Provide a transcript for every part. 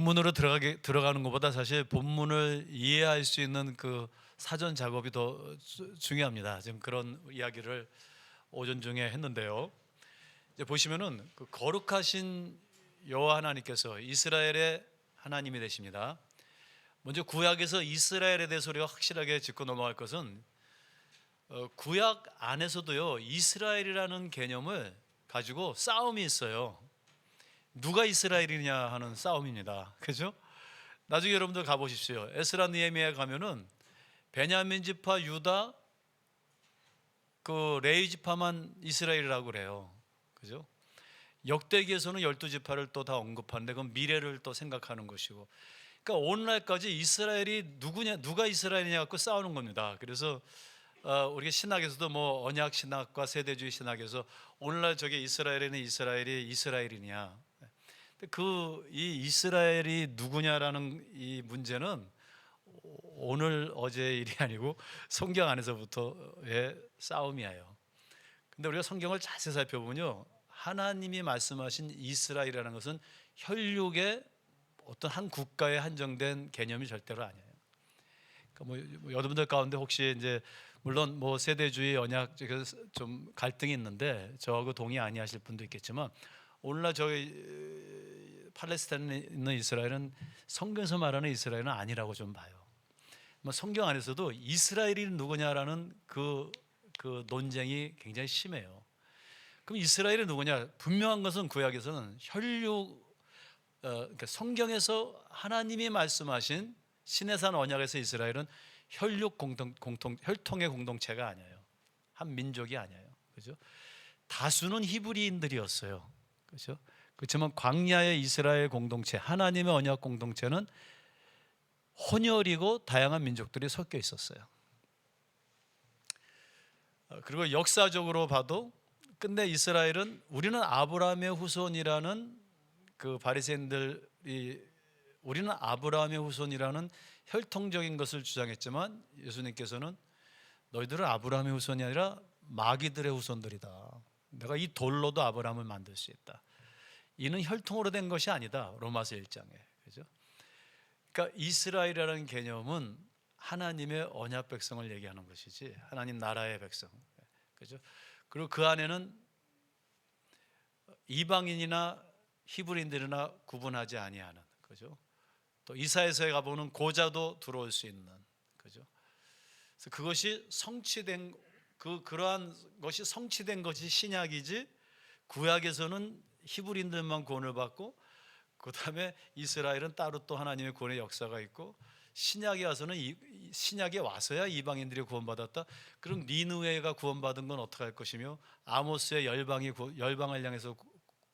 본문으로 들어가는 것보다 사실 본문을 이해할 수 있는 그 사전 작업이 더 중요합니다. 지금 그런 이야기를 오전 중에 했는데요. 이제 보시면은 그 거룩하신 여호와 하나님께서 이스라엘의 하나님이 되십니다. 먼저 구약에서 이스라엘에 대해서 우리가 확실하게 짚고 넘어갈 것은 구약 안에서도요 이스라엘이라는 개념을 가지고 싸움이 있어요. 누가 이스라엘이냐 하는 싸움입니다. 그죠? 나중에 여러분들 가보십시오. 에스라 느헤미야 가면은 베냐민 지파, 유다, 그 레위 지파만 이스라엘이라고 그래요. 그죠? 역대기에서는 12지파를 또 다 언급하는데 그건 미래를 또 생각하는 것이고, 그러니까 오늘날까지 이스라엘이 누구냐, 누가 이스라엘이냐 갖고 싸우는 겁니다. 그래서 우리가 신학에서도 뭐 언약 신학과 세대주의 신학에서 오늘날 저게 이스라엘에는 이스라엘이 이스라엘이냐, 그 이 이스라엘이 누구냐라는 이 문제는 오늘 어제의 일이 아니고 성경 안에서부터의 싸움이에요. 근데 우리가 성경을 자세히 살펴보면요, 하나님이 말씀하신 이스라엘이라는 것은 혈육의 어떤 한 국가에 한정된 개념이 절대로 아니에요. 그러니까 뭐 여러분들 가운데 혹시 이제 물론 뭐 세대주의 언약 좀 갈등이 있는데 저하고 동의 아니하실 분도 있겠지만, 오늘날 저희 팔레스타인에 있는 이스라엘은 성경에서 말하는 이스라엘은 아니라고 좀 봐요. 뭐 성경 안에서도 이스라엘이 누구냐라는 그 논쟁이 굉장히 심해요. 그럼 이스라엘이 누구냐? 분명한 것은 구약에서는 그러니까 성경에서 하나님이 말씀하신 시내산 언약에서 이스라엘은 혈통의 공동체가 아니에요. 한 민족이 아니에요. 그죠? 다수는 히브리인들이었어요. 그렇죠? 그렇지만 광야의 이스라엘 공동체, 하나님의 언약 공동체는 혼혈이고 다양한 민족들이 섞여 있었어요. 그리고 역사적으로 봐도 근데 이스라엘은 우리는 아브라함의 후손이라는 그 바리새인들이 우리는 아브라함의 후손이라는 혈통적인 것을 주장했지만, 예수님께서는 너희들은 아브라함의 후손이 아니라 마귀들의 후손들이다. 내가 이 돌로도 아브라함을 만들 수 있다. 이는 혈통으로 된 것이 아니다. 로마서 1장에. 그죠? 그러니까 이스라엘이라는 개념은 하나님의 언약 백성을 얘기하는 것이지 하나님 나라의 백성. 그죠? 그리고 그 안에는 이방인이나 히브리인들이나 구분하지 아니하는, 그죠? 또 이사야서에 가보면 고자도 들어올 수 있는, 그죠? 그래서 그것이 성취된 그러한 것이 성취된 것이 신약이지, 구약에서는 히브리인들만 구원을 받고 그 다음에 이스라엘은 따로 또 하나님의 구원의 역사가 있고, 신약에 와서는 신약에 와서야 이방인들이 구원받았다. 그럼 니느웨가 구원받은 건 어떻게 할 것이며, 아모스의 열방을 향해서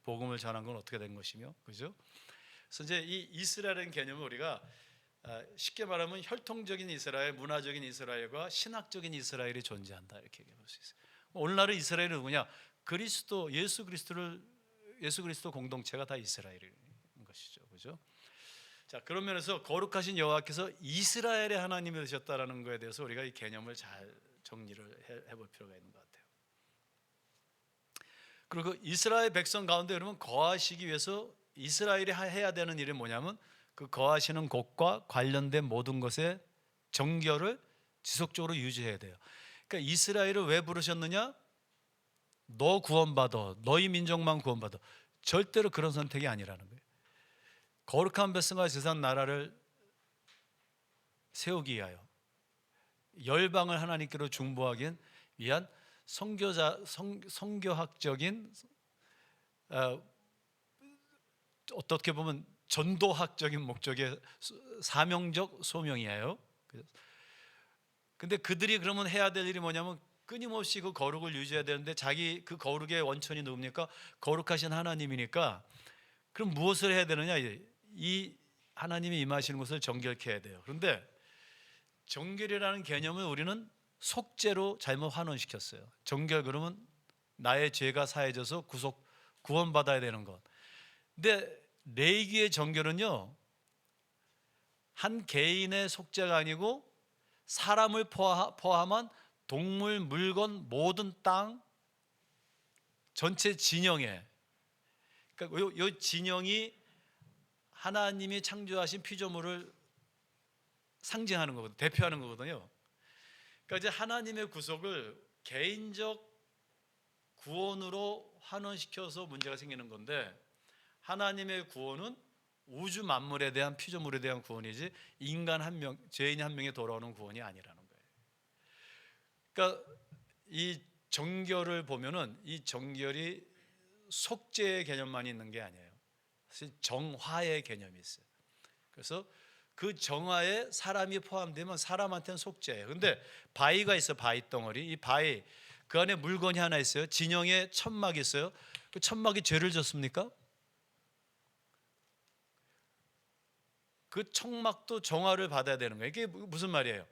복음을 전한 건 어떻게 된 것이며, 그죠? 그래서 이제 이 이스라엘의 개념을 우리가 쉽게 말하면 혈통적인 이스라엘, 문화적인 이스라엘과 신학적인 이스라엘이 존재한다, 이렇게 얘기해 볼 수 있어요. 오늘날의 이스라엘은 누구냐? 예수 그리스도 공동체가 다 이스라엘인 것이죠, 그죠? 자, 그런 면에서 거룩하신 여호와께서 이스라엘의 하나님이 되셨다라는 것에 대해서 우리가 이 개념을 잘 정리를 해볼 필요가 있는 것 같아요. 그리고 이스라엘 백성 가운데 여러분 거하시기 위해서 이스라엘이 해야 되는 일이 뭐냐면, 그 거하시는 곳과 관련된 모든 것의 정결을 지속적으로 유지해야 돼요. 그러니까 이스라엘을 왜 부르셨느냐? 너 구원받아, 너희 민족만 구원받아. 절대로 그런 선택이 아니라는 거예요. 거룩한 백성과 제사한 나라를 세우기 위하여 열방을 하나님께로 중보하기 위한 성교학적인 어떻게 보면 전도학적인 목적의 사명적 소명이에요. 근데 그들이 그러면 해야 될 일이 뭐냐면 끊임없이 그 거룩을 유지해야 되는데, 자기 그 거룩의 원천이 누굽니까? 거룩하신 하나님이니까. 그럼 무엇을 해야 되느냐? 이 하나님이 임하시는 것을 정결케 해야 돼요. 그런데 정결이라는 개념을 우리는 속죄로 잘못 환원시켰어요. 정결 그러면 나의 죄가 사해져서 구원받아야 되는 것. 근데 레위기의 정결은요, 한 개인의 속죄가 아니고 사람을 포함한 동물, 물건, 모든 땅 전체 진영에, 그러니까 이 진영이 하나님이 창조하신 피조물을 상징하는 거거든요. 대표하는 거거든요. 그러니까 이제 하나님의 구속을 개인적 구원으로 환원시켜서 문제가 생기는 건데, 하나님의 구원은 우주 만물에 대한 피조물에 대한 구원이지 인간 한 명, 죄인 한 명이 돌아오는 구원이 아니라는 거예요. 그러니까 이 정결을 보면은 이 정결이 속죄의 개념만 있는 게 아니에요. 사실 정화의 개념이 있어요. 그래서 그 정화에 사람이 포함되면 사람한테는 속죄예요. 근데 바위가 있어, 바위 덩어리. 이 바위 그 안에 물건이 하나 있어요. 진영에 천막이 있어요. 그 천막이 죄를 졌습니까? 그 천막도 정화를 받아야 되는 거예요. 이게 무슨 말이에요?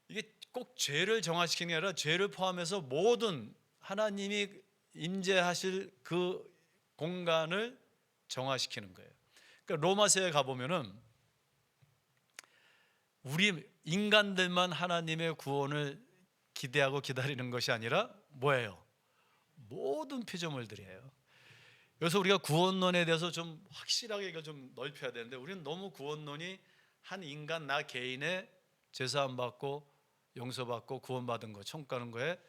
이게 꼭 죄를 정화시키는 게 아니라 죄를 포함해서 모든 하나님이 임재하실 그 공간을 정화시키는 거예요. 그러니까 로마서에 가보면은 우리 인간들만 하나님의 구원을 기대하고 기다리는 것이 아니라 뭐예요? 모든 피조물들이에요. 그래서 우리가 구원론에 대해서 좀 확실하게 이걸 좀 넓혀야 되는데, 우리는 너무 구원론이 한 인간 나 개인의 제사함 받고 용서받고 구원받은 거, 천국 가는 거에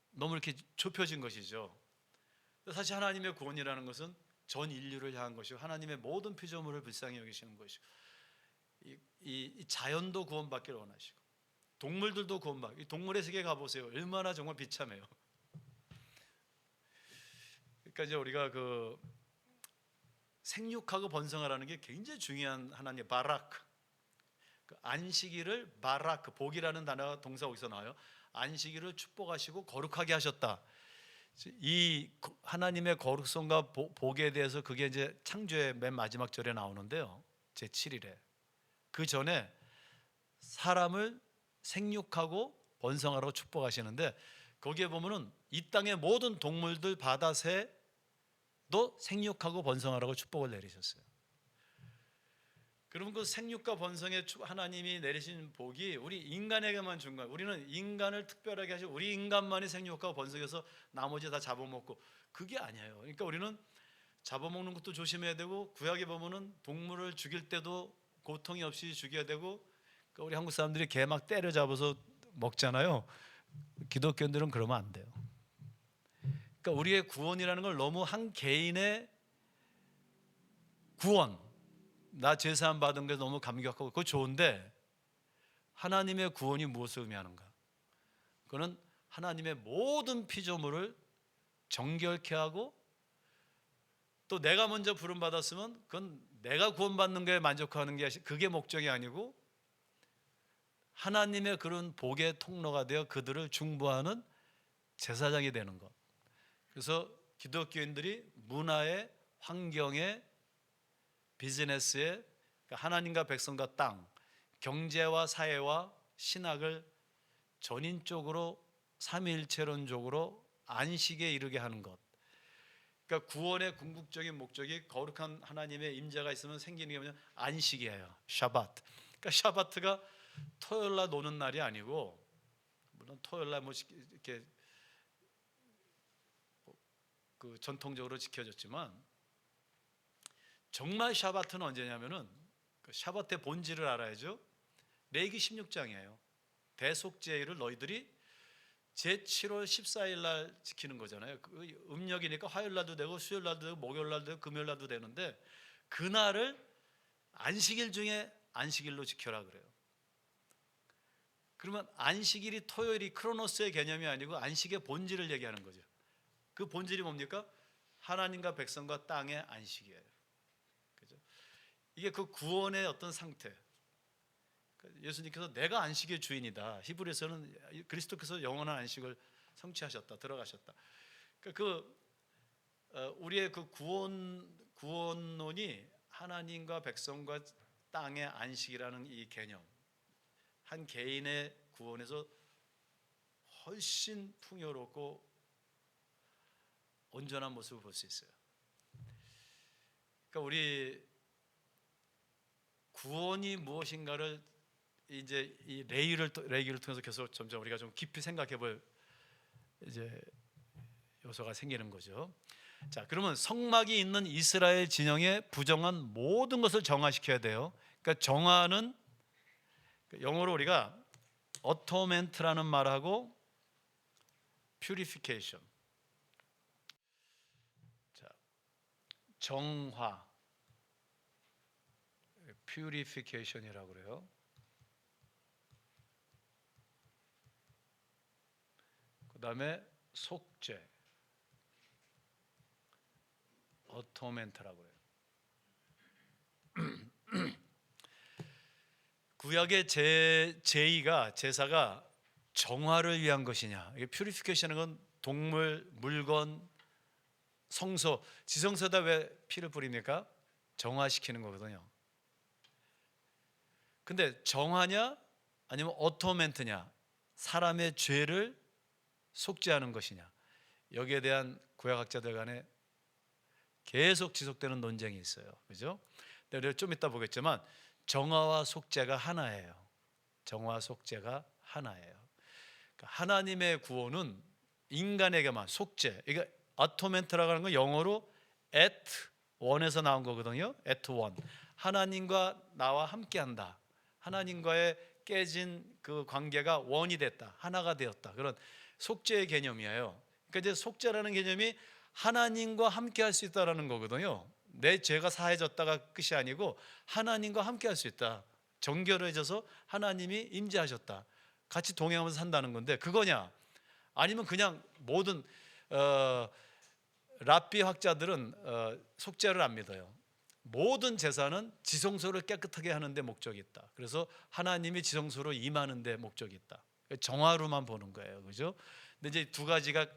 너무 이렇게 좁혀진 것이죠. 사실 하나님의 구원이라는 것은 전 인류를 향한 것이고 하나님의 모든 피조물을 불쌍히 여기시는 것이고, 이 자연도 구원받기를 원하시고 동물들도 구원받고, 이 동물의 세계에 가보세요. 얼마나 정말 비참해요. 그러니까 이제 우리가 그 생육하고 번성하라는 게 굉장히 중요한 하나님의 바라크, 그 안식일을 바라크, 복이라는 단어가 동사 거기서 나와요. 안식일을 축복하시고 거룩하게 하셨다. 이 하나님의 거룩성과 복에 대해서 그게 이제 창조의 맨 마지막 절에 나오는데요. 제 7일에 그 전에 사람을 생육하고 번성하라고 축복하시는데, 거기에 보면은 이 땅의 모든 동물들, 바다 새도 생육하고 번성하라고 축복을 내리셨어요. 그러면 그 생육과 번성의 하나님이 내리신 복이 우리 인간에게만 준 거예요. 우리는 인간을 특별하게 하시고 우리 인간만이 생육하고 번성해서 나머지 다 잡아먹고, 그게 아니에요. 그러니까 우리는 잡아먹는 것도 조심해야 되고, 구약에 보면은 동물을 죽일 때도 고통이 없이 죽여야 되고, 그러니까 우리 한국 사람들이 개 막 때려잡아서 먹잖아요. 기독교인들은 그러면 안 돼요. 그러니까 우리의 구원이라는 걸 너무 한 개인의 구원, 나 제사함 받은 게 너무 감격하고 그거 좋은데, 하나님의 구원이 무엇을 의미하는가? 그거는 하나님의 모든 피조물을 정결케 하고, 또 내가 먼저 부름 받았으면 그건 내가 구원받는 거에 만족하는 게 그게 목적이 아니고, 하나님의 그런 복의 통로가 되어 그들을 중보하는 제사장이 되는 것. 그래서 기독교인들이 문화에, 환경에, 비즈니스에, 하나님과 백성과 땅, 경제와 사회와 신학을 전인적으로 삼위일체론적으로 안식에 이르게 하는 것. 그러니까 구원의 궁극적인 목적이 거룩한 하나님의 임재가 있으면 생기는 게 뭐냐? 안식이에요. 샤바트. 그러니까 샤바트가 토요일 날 노는 날이 아니고, 물론 토요일 날 뭐 이렇게 그 전통적으로 지켜졌지만, 정말 샤바트는 언제냐면은 그 샤바트의 본질을 알아야죠. 레위기 16장이에요. 대속죄일을 너희들이 제7월 14일 날 지키는 거잖아요. 그 음력이니까 화요일 날도 되고 수요일 날도 되고 목요일 날도 되고 금요일 날도 되는데, 그날을 안식일 중에 안식일로 지켜라 그래요. 그러면 안식일이 토요일이 크로노스의 개념이 아니고 안식의 본질을 얘기하는 거죠. 그 본질이 뭡니까? 하나님과 백성과 땅의 안식이에요. 그죠? 이게 그 구원의 어떤 상태. 예수님께서 내가 안식의 주인이다. 히브리서는 그리스도께서 영원한 안식을 성취하셨다, 들어가셨다. 그러니까 우리의 그 구원론이 하나님과 백성과 땅의 안식이라는 이 개념, 한 개인의 구원에서 훨씬 풍요롭고 온전한 모습을 볼 수 있어요. 그러니까 우리 구원이 무엇인가를 이제 이 레위기를 통해서 계속 점점 우리가 좀 깊이 생각해 볼 이제 요소가 생기는 거죠. 자, 그러면 성막이 있는 이스라엘 진영의 부정한 모든 것을 정화시켜야 돼요. 그러니까 정화는 영어로 우리가 어토멘트라는 말하고 퓨리피케이션, 자, 정화, 퓨리피케이션이라고 그래요. 그 다음에 속죄, 어토멘트라고 그래요. 구약의 제사가 정화를 위한 것이냐? 이게 퓨리피케이션은 건 동물, 물건, 성소, 지성소에다 왜 피를 뿌립니까? 정화시키는 거거든요. 근데 정화냐 아니면 어토멘트냐? 사람의 죄를 속죄하는 것이냐? 여기에 대한 구약학자들 간에 계속 지속되는 논쟁이 있어요. 그죠? 근데 좀 이따 보겠지만 정화와 속죄가 하나예요. 정화 속죄가 하나예요. 그러니까 하나님의 구원은 인간에게만 속죄. 이게 아토멘트라고 하는 건 영어로 at one에서 나온 거거든요. at one. 하나님과 나와 함께한다. 하나님과의 깨진 그 관계가 원이 됐다. 하나가 되었다. 그런 속죄의 개념이에요. 그러니까 이제 속죄라는 개념이 하나님과 함께할 수 있다라는 거거든요. 내 죄가 사해졌다가 끝이 아니고 하나님과 함께할 수 있다. 정결해져서 하나님이 임재하셨다. 같이 동행하면서 산다는 건데 그거냐? 아니면 그냥 모든 랍비 학자들은 속죄를 안 믿어요. 모든 제사는 지성소를 깨끗하게 하는 데 목적이 있다. 그래서 하나님이 지성소로 임하는 데 목적이 있다. 정화로만 보는 거예요. 그죠? 근데 이제 두 가지가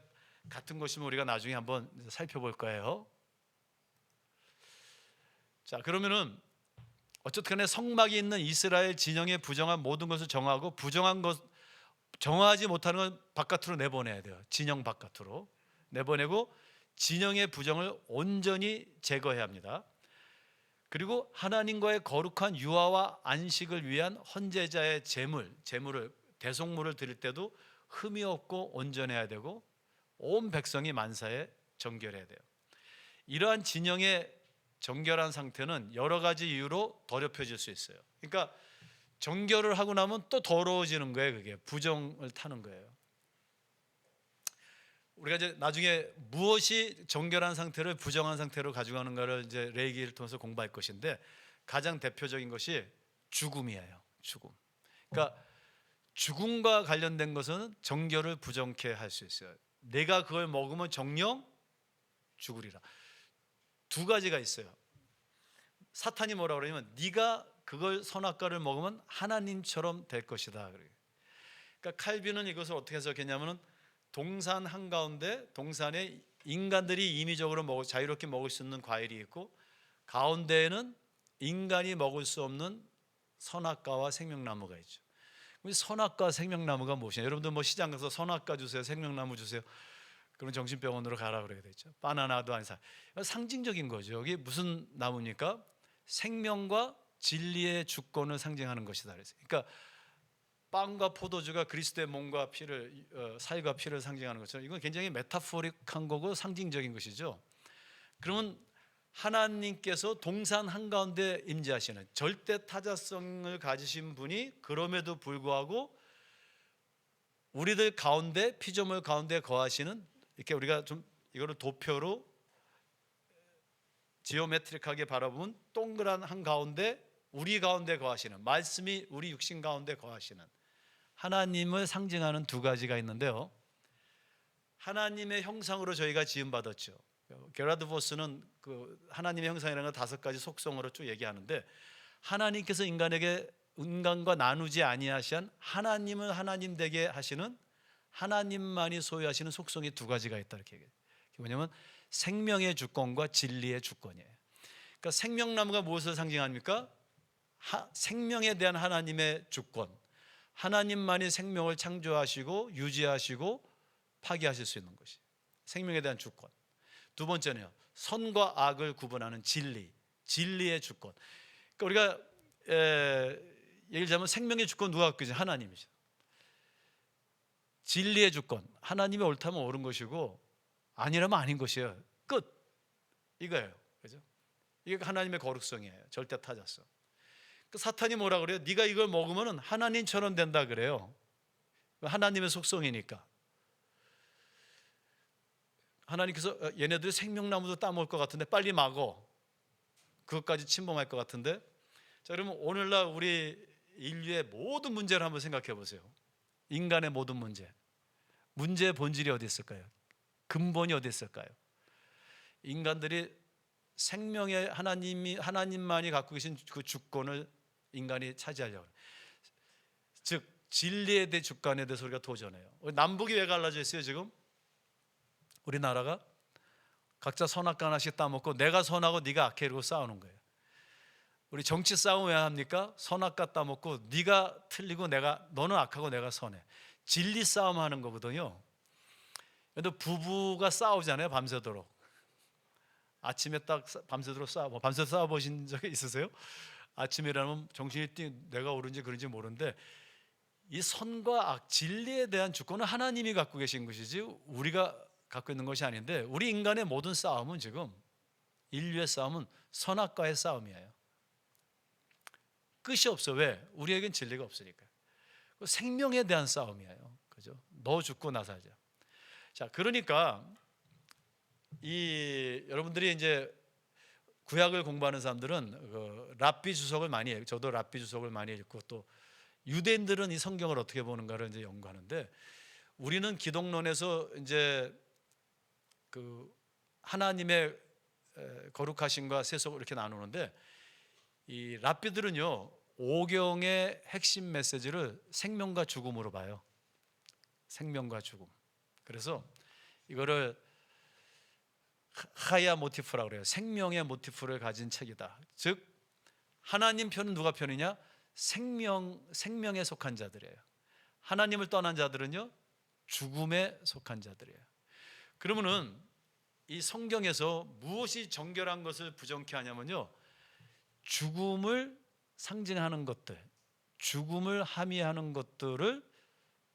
같은 것이면 우리가 나중에 한번 살펴볼 거예요. 자, 그러면은 어쨌든 간에 성막이 있는 이스라엘 진영의 부정한 모든 것을 정하고 부정한 것 정하지 못하는 건 바깥으로 내보내야 돼요. 진영 바깥으로 내보내고 진영의 부정을 온전히 제거해야 합니다. 그리고 하나님과의 거룩한 유아와 안식을 위한 헌제자의 제물을 대속물을 드릴 때도 흠이 없고 온전해야 되고 온 백성이 만사에 정결해야 돼요. 이러한 진영의 정결한 상태는 여러 가지 이유로 더럽혀질 수 있어요. 그러니까 정결을 하고 나면 또 더러워지는 거예요. 그게 부정을 타는 거예요. 우리가 이제 나중에 무엇이 정결한 상태를 부정한 상태로 가져가는가를 이제 레위기를 통해서 공부할 것인데 가장 대표적인 것이 죽음이에요. 죽음. 그러니까 죽음과 관련된 것은 정결을 부정케 할 수 있어요. 내가 그걸 먹으면 정령 죽으리라. 두 가지가 있어요. 사탄이 뭐라 그러냐면 네가 그걸 선악과를 먹으면 하나님처럼 될 것이다. 그러니까 칼빈은 이것을 어떻게 해석했냐면은 동산 한가운데 동산에 인간들이 임의적으로 자유롭게 먹을 수 있는 과일이 있고 가운데에는 인간이 먹을 수 없는 선악과와 생명나무가 있죠. 선악과 생명나무가 무엇이냐? 여러분들 뭐 시장 가서 선악과 주세요, 생명나무 주세요. 그럼 정신병원으로 가라 그래야 되죠. 바나나도 안 사. 상징적인 거죠. 이게 무슨 나무입니까? 생명과 진리의 주권을 상징하는 것이다. 그러니까 빵과 포도주가 그리스도의 몸과 피를 살과 피를 상징하는 것처럼 이건 굉장히 메타포릭한 거고 상징적인 것이죠. 그러면 하나님께서 동산 한가운데 임재하시는 절대 타자성을 가지신 분이 그럼에도 불구하고 우리들 가운데 피조물 가운데 거하시는 이렇게 우리가 좀 이거를 도표로 지오메트릭하게 바라보면 동그란 한 가운데 우리 가운데 거하시는 말씀이 우리 육신 가운데 거하시는 하나님을 상징하는 두 가지가 있는데요. 하나님의 형상으로 저희가 지음받았죠. 게라드 보스는 그 하나님의 형상이라는 걸 5가지 속성으로 쭉 얘기하는데 하나님께서 인간과 나누지 아니하시한 하나님을 하나님 되게 하시는 하나님만이 소유하시는 속성이 두 가지가 있다 이렇게 얘기해요. 그게 뭐냐면 생명의 주권과 진리의 주권이에요. 그러니까 생명나무가 무엇을 상징합니까? 생명에 대한 하나님의 주권. 하나님만이 생명을 창조하시고 유지하시고 파괴하실 수 있는 것이 생명에 대한 주권. 두 번째는요, 선과 악을 구분하는 진리의 주권. 그러니까 우리가 예를 들자면 생명의 주권 누가 갖고 있어요? 하나님이죠. 진리의 주권, 하나님이 옳다면 옳은 것이고 아니라면 아닌 것이에요. 끝. 이거예요. 그죠? 이게 하나님의 거룩성이에요. 절대 타자성. 그 사탄이 뭐라 그래요? 네가 이걸 먹으면 하나님처럼 된다 그래요. 하나님의 속성이니까. 하나님께서 얘네들이 생명나무도 따먹을 것 같은데 빨리 막어. 그것까지 침범할 것 같은데. 자, 그러면 오늘날 우리 인류의 모든 문제를 한번 생각해 보세요. 인간의 모든 문제. 문제의 본질이 어디 있을까요? 근본이 어디 있을까요? 인간들이 생명의 하나님만이 갖고 계신 그 주권을 인간이 차지하려고 해요. 즉 진리에 대해 주권에 대해서 우리가 도전해요. 남북이 왜 갈라져 있어요 지금? 우리나라가 각자 선악과 하나씩 따먹고 내가 선하고 네가 악해 이러고 싸우는 거예요. 우리 정치 싸움 왜 합니까? 선악과 따먹고 네가 틀리고 너는 악하고 내가 선해. 진리 싸움 하는 거거든요. 근데 부부가 싸우잖아요 밤새도록. 아침에 딱 밤새도록 싸워. 밤새 싸워 보신 적 있으세요? 아침이라면 정신이 내가 옳은지 그런지 모르는데 이 선과 악, 진리에 대한 주권은 하나님이 갖고 계신 것이지 우리가 갖고 있는 것이 아닌데, 우리 인간의 모든 싸움은 지금 인류의 싸움은 선악과의 싸움이에요. 끝이 없어. 왜? 우리에겐 진리가 없으니까. 생명에 대한 싸움이에요. 그죠? 너 죽고 나 살자. 자, 그러니까 여러분들이 이제 구약을 공부하는 사람들은 랍비 주석을 많이 해요. 저도 랍비 주석을 많이 읽고, 또 유대인들은 이 성경을 어떻게 보는가를 이제 연구하는데, 우리는 기독론에서 이제 그 하나님의 거룩하심과 세속을 이렇게 나누는데, 이 랍비들은요 오경의 핵심 메시지를 생명과 죽음으로 봐요. 생명과 죽음. 그래서 이거를 하야 모티프라고 그래요. 생명의 모티프를 가진 책이다. 즉 하나님 편은 누가 편이냐? 생명에 속한 자들이에요. 하나님을 떠난 자들은요 죽음에 속한 자들이에요. 그러면은 이 성경에서 무엇이 정결한 것을 부정케 하냐면요, 죽음을 상징하는 것들, 죽음을 함의하는 것들을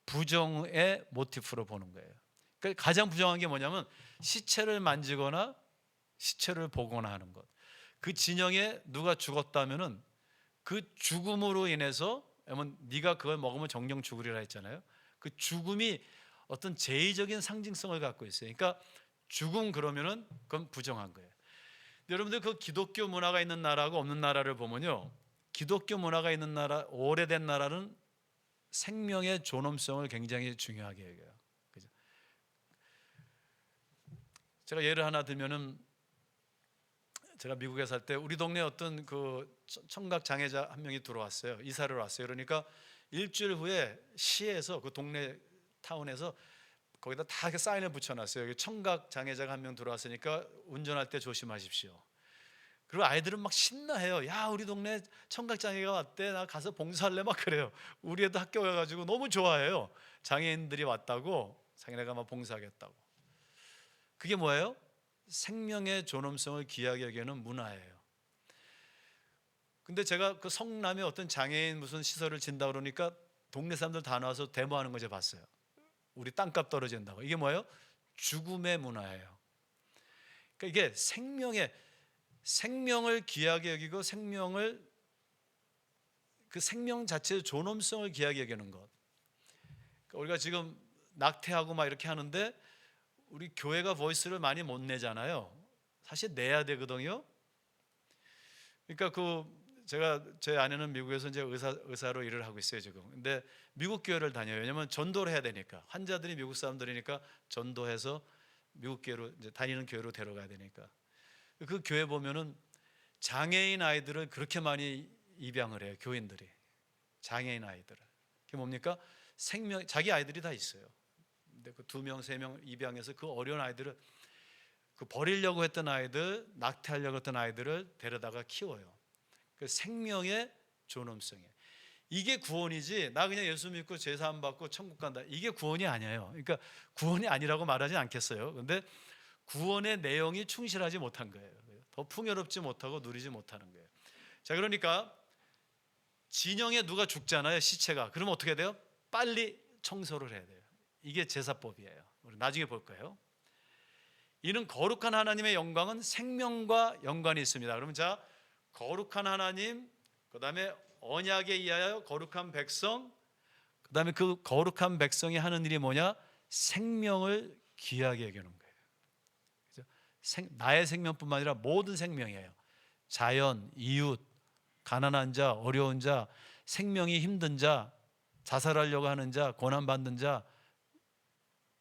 부정의 모티프로 보는 거예요. 그러니까 가장 부정한 게 뭐냐면 시체를 만지거나 시체를 보거나 하는 것. 그 진영에 누가 죽었다면은 그 죽음으로 인해서, 네가 그걸 먹으면 정령 죽으리라 했잖아요. 그 죽음이 어떤 제의적인 상징성을 갖고 있어요. 그러니까 죽음 그러면은 그건 부정한 거예요. 여러분들 그 기독교 문화가 있는 나라하고 없는 나라를 보면요, 기독교 문화가 있는 나라, 오래된 나라는 생명의 존엄성을 굉장히 중요하게 여겨요. 그죠? 제가 예를 하나 들면은, 제가 미국에 살 때 우리 동네 어떤 그 청각 장애자 한 명이 들어왔어요. 이사를 왔어요. 그러니까 일주일 후에 시에서, 그 동네 타운에서 거기다 다 이렇게 사인을 붙여놨어요. 청각 장애자가 한 명 들어왔으니까 운전할 때 조심하십시오. 그리고 아이들은 막 신나해요. 야, 우리 동네 청각 장애가 왔대. 나 가서 봉사할래 막 그래요. 우리 애도 학교 가가지고 너무 좋아해요. 장애인들이 왔다고, 자기네가 막 봉사하겠다고. 그게 뭐예요? 생명의 존엄성을 귀하게 여기는 문화예요. 근데 제가 그 성남에 어떤 장애인 무슨 시설을 진다 그러니까 동네 사람들 다 나와서 데모하는 거 제가 봤어요. 우리 땅값 떨어진다고. 이게 뭐예요? 죽음의 문화예요. 그러니까 이게 생명을 귀하게 여기고 그 생명 자체의 존엄성을 귀하게 여기는 것. 그러니까 우리가 지금 낙태하고 막 이렇게 하는데 우리 교회가 보이스를 많이 못 내잖아요. 사실 내야 되거든요. 그러니까 제가, 제 아내는 미국에서 이제 의사로 일을 하고 있어요 지금. 근데 미국 교회를 다녀요. 왜냐면 전도를 해야 되니까. 환자들이 미국 사람들이니까 전도해서 미국 교회로, 이제 다니는 교회로 데려가야 되니까. 그 교회 보면은 장애인 아이들을 그렇게 많이 입양을 해요. 교인들이 장애인 아이들을. 그게 뭡니까? 자기 아이들이 다 있어요. 근데 그 2명, 3명 입양해서 그 어려운 아이들을, 그 버리려고 했던 아이들, 낙태하려고 했던 아이들을 데려다가 키워요. 그 생명의 존엄성이에요. 이게 구원이지, 나 그냥 예수 믿고 제사함 받고 천국 간다, 이게 구원이 아니에요. 그러니까 구원이 아니라고 말하지 않겠어요. 근데 구원의 내용이 충실하지 못한 거예요. 더 풍요롭지 못하고 누리지 못하는 거예요. 자, 그러니까 진영에 누가 죽잖아요, 시체가. 그러면 어떻게 돼요? 빨리 청소를 해야 돼요. 이게 제사법이에요. 우리 나중에 볼 거예요. 이는 거룩한 하나님의 영광은 생명과 연관이 있습니다. 그러면 자, 거룩한 하나님, 그 다음에 언약에 의하여 거룩한 백성, 그 다음에 그 거룩한 백성이 하는 일이 뭐냐? 생명을 귀하게 여기는 거예요. 그죠? 나의 생명뿐만 아니라 모든 생명이에요. 자연, 이웃, 가난한 자, 어려운 자, 생명이 힘든 자, 자살하려고 하는 자, 고난받는 자,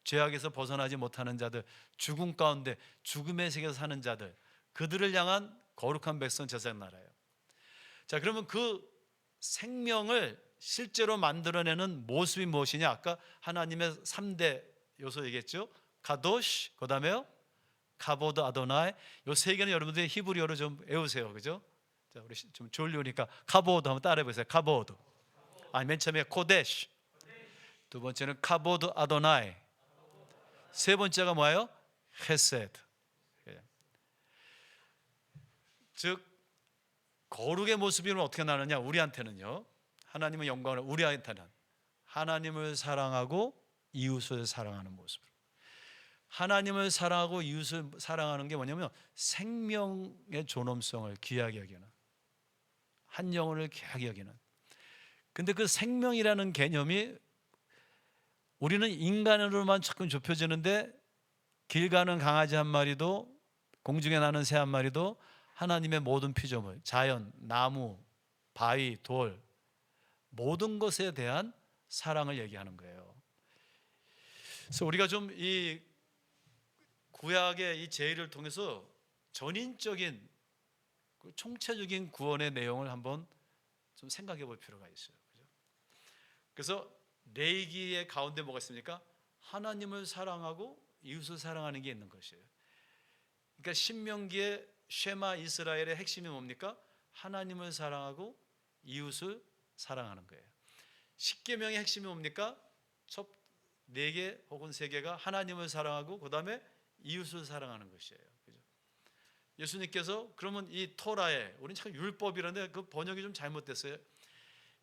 죄악에서 벗어나지 못하는 자들, 죽음 가운데 죽음의 세계에서 사는 자들, 그들을 향한 거룩한 백성 제사장 나라예요. 자, 그러면 그 생명을 실제로 만들어내는 모습이 무엇이냐? 아까 하나님의 3대 요소 얘기했죠. 카도시, 그 다음에요 카보드 아도나이. 요 세 개는 여러분들이 히브리어로 좀 외우세요. 그죠? 자, 우리 좀 졸리우니까 카보드 한번 따라해 보세요. 카보드. 아니, 맨 처음에 코데시, 두 번째는 카보드 아도나이, 세 번째가 뭐예요? 헤세드. 즉 거룩의 모습이 어떻게 나느냐? 우리한테는요, 하나님의 영광을, 우리한테는 하나님을 사랑하고 이웃을 사랑하는 모습으로. 하나님을 사랑하고 이웃을 사랑하는 게 뭐냐면 생명의 존엄성을 귀하게 여기는, 한 영혼을 귀하게 여기는. 근데 그 생명이라는 개념이 우리는 인간으로만 조금 좁혀지는데, 길 가는 강아지 한 마리도, 공중에 나는 새 한 마리도 하나님의 모든 피조물, 자연, 나무, 바위, 돌, 모든 것에 대한 사랑을 얘기하는 거예요. 그래서 우리가 좀 이 구약의 이 제의를 통해서 전인적인 총체적인 구원의 내용을 한번 좀 생각해 볼 필요가 있어요. 그래서 레위기의 가운데 뭐가 있습니까? 하나님을 사랑하고 이웃을 사랑하는 게 있는 것이에요. 그러니까 신명기의 쉐마 이스라엘의 핵심이 뭡니까? 하나님을 사랑하고 이웃을 사랑하는 거예요. 십계명의 핵심이 뭡니까? 첫 4개 혹은 3개가 하나님을 사랑하고 그 다음에 이웃을 사랑하는 것이에요. 그죠? 예수님께서 그러면 이 토라에, 우리는 참 율법이라는데 그 번역이 좀 잘못됐어요.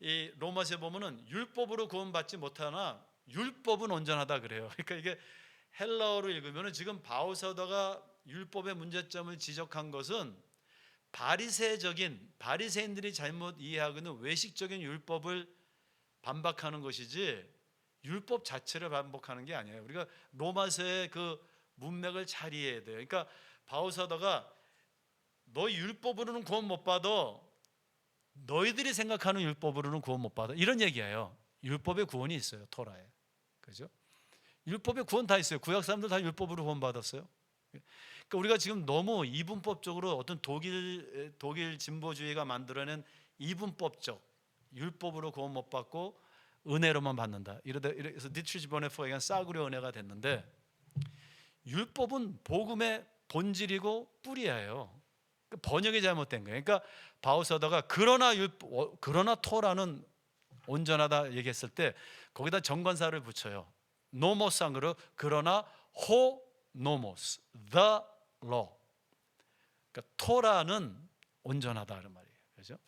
이 로마서에 보면은 율법으로 구원받지 못하나 율법은 온전하다 그래요. 그러니까 이게 헬라어로 읽으면은 지금 바울 사도가 율법의 문제점을 지적한 것은 바리새인들이 잘못 이해하고 있는 외식적인 율법을 반박하는 것이지 율법 자체를 반복하는 게 아니에요. 우리가 로마서의 그 문맥을 잘 이해해야 돼요. 그러니까 바울 사도가 너 율법으로는 구원 못 받아, 너희들이 생각하는 율법으로는 구원 못 받아, 이런 얘기예요. 율법의 구원이 있어요, 토라에. 그죠? 율법의 구원 다 있어요. 구약 사람들 다 율법으로 구원 받았어요. 그러니까 우리가 지금 너무 이분법적으로 어떤 독일 진보주의가 만들어낸 이분법적 율법으로 구원 못 받고 은혜로만 받는다. 이래서 디트리치 보네포에게 싸구려 은혜가 됐는데, 율법은 복음의 본질이고 뿌리예요. 번역이 잘못된 거예요. 그러니까 바울 사도가 그러나 토라는 온전하다 얘기했을 때 거기다 정관사를 붙여요. 노모상으로, 그러나 호 노모스, the law. 그러니까 토라는 온전하다는 말이에요. 그렇죠?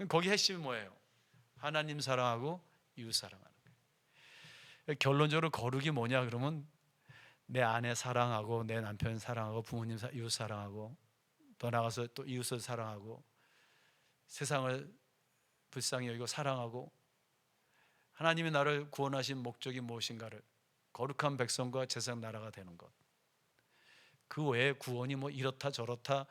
거기 핵심이 뭐예요? 하나님 사랑하고 이웃 사랑하는 거예요. 결론적으로 거룩이 뭐냐 그러면 내 아내 사랑하고, 내 남편 사랑하고, 부모님 이웃 사랑하고, 더 나가서 또 이웃을 사랑하고, 세상을 불쌍히 여기고 사랑하고, 하나님이 나를 구원하신 목적이 무엇인가를, 거룩한 백성과 제사장 나라가 되는 것. 그 외에 구원이 뭐 이렇다 저렇다,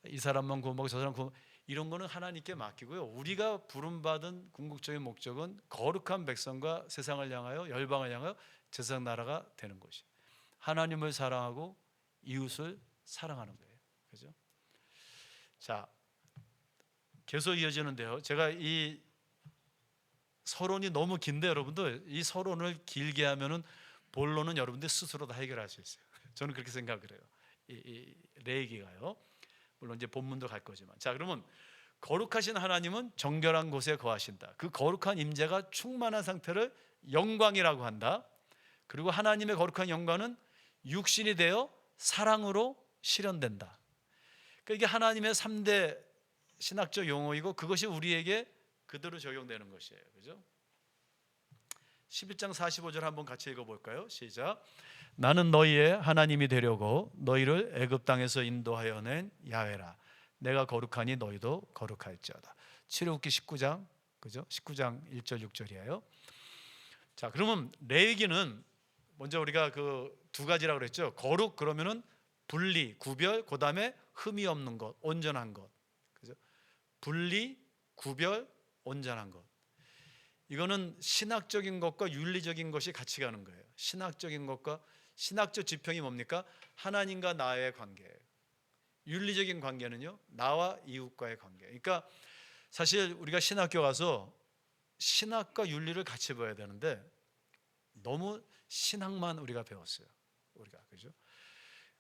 이 사람만 구원받고 저 사람 구원, 이런 거는 하나님께 맡기고요. 우리가 부름받은 궁극적인 목적은 거룩한 백성과 세상을 향하여, 열방을 향하여 제사장 나라가 되는 것이, 하나님을 사랑하고 이웃을 사랑하는 거예요. 그죠? 자, 계속 이어지는데요. 제가 이 서론이 너무 긴데 여러분들, 이 서론을 길게 하면은 본론은 여러분들 스스로 다 해결할 수 있어요. 저는 그렇게 생각을 해요. 이 레위기가요. 물론 이제 본문도 갈 거지만. 자, 그러면 거룩하신 하나님은 정결한 곳에 거하신다. 그 거룩한 임재가 충만한 상태를 영광이라고 한다. 그리고 하나님의 거룩한 영광은 육신이 되어 사랑으로 실현된다. 그러니까 이게 하나님의 3대 신학적 용어이고 그것이 우리에게 그대로 적용되는 것이에요. 그죠? 11장 45절 한번 같이 읽어볼까요? 시작. 나는 너희의 하나님이 되려고 너희를 애굽 땅에서 인도하여 낸 야훼라. 내가 거룩하니 너희도 거룩할지어다. 출애굽기 19장, 그죠? 19장 1절 6절이에요. 자, 그러면 레위기는 먼저 우리가 그 두 가지라고 그랬죠. 거룩 그러면은 분리, 구별, 그다음에 흠이 없는 것, 온전한 것. 그죠? 분리, 구별, 온전한 것. 이거는 신학적인 것과 윤리적인 것이 같이 가는 거예요. 신학적인 것과 신학적 지평이 뭡니까? 하나님과 나의 관계예요. 윤리적인 관계는요, 나와 이웃과의 관계. 그러니까 사실 우리가 신학교 가서 신학과 윤리를 같이 봐야 되는데 너무 신학만 우리가 배웠어요. 우리가, 그죠?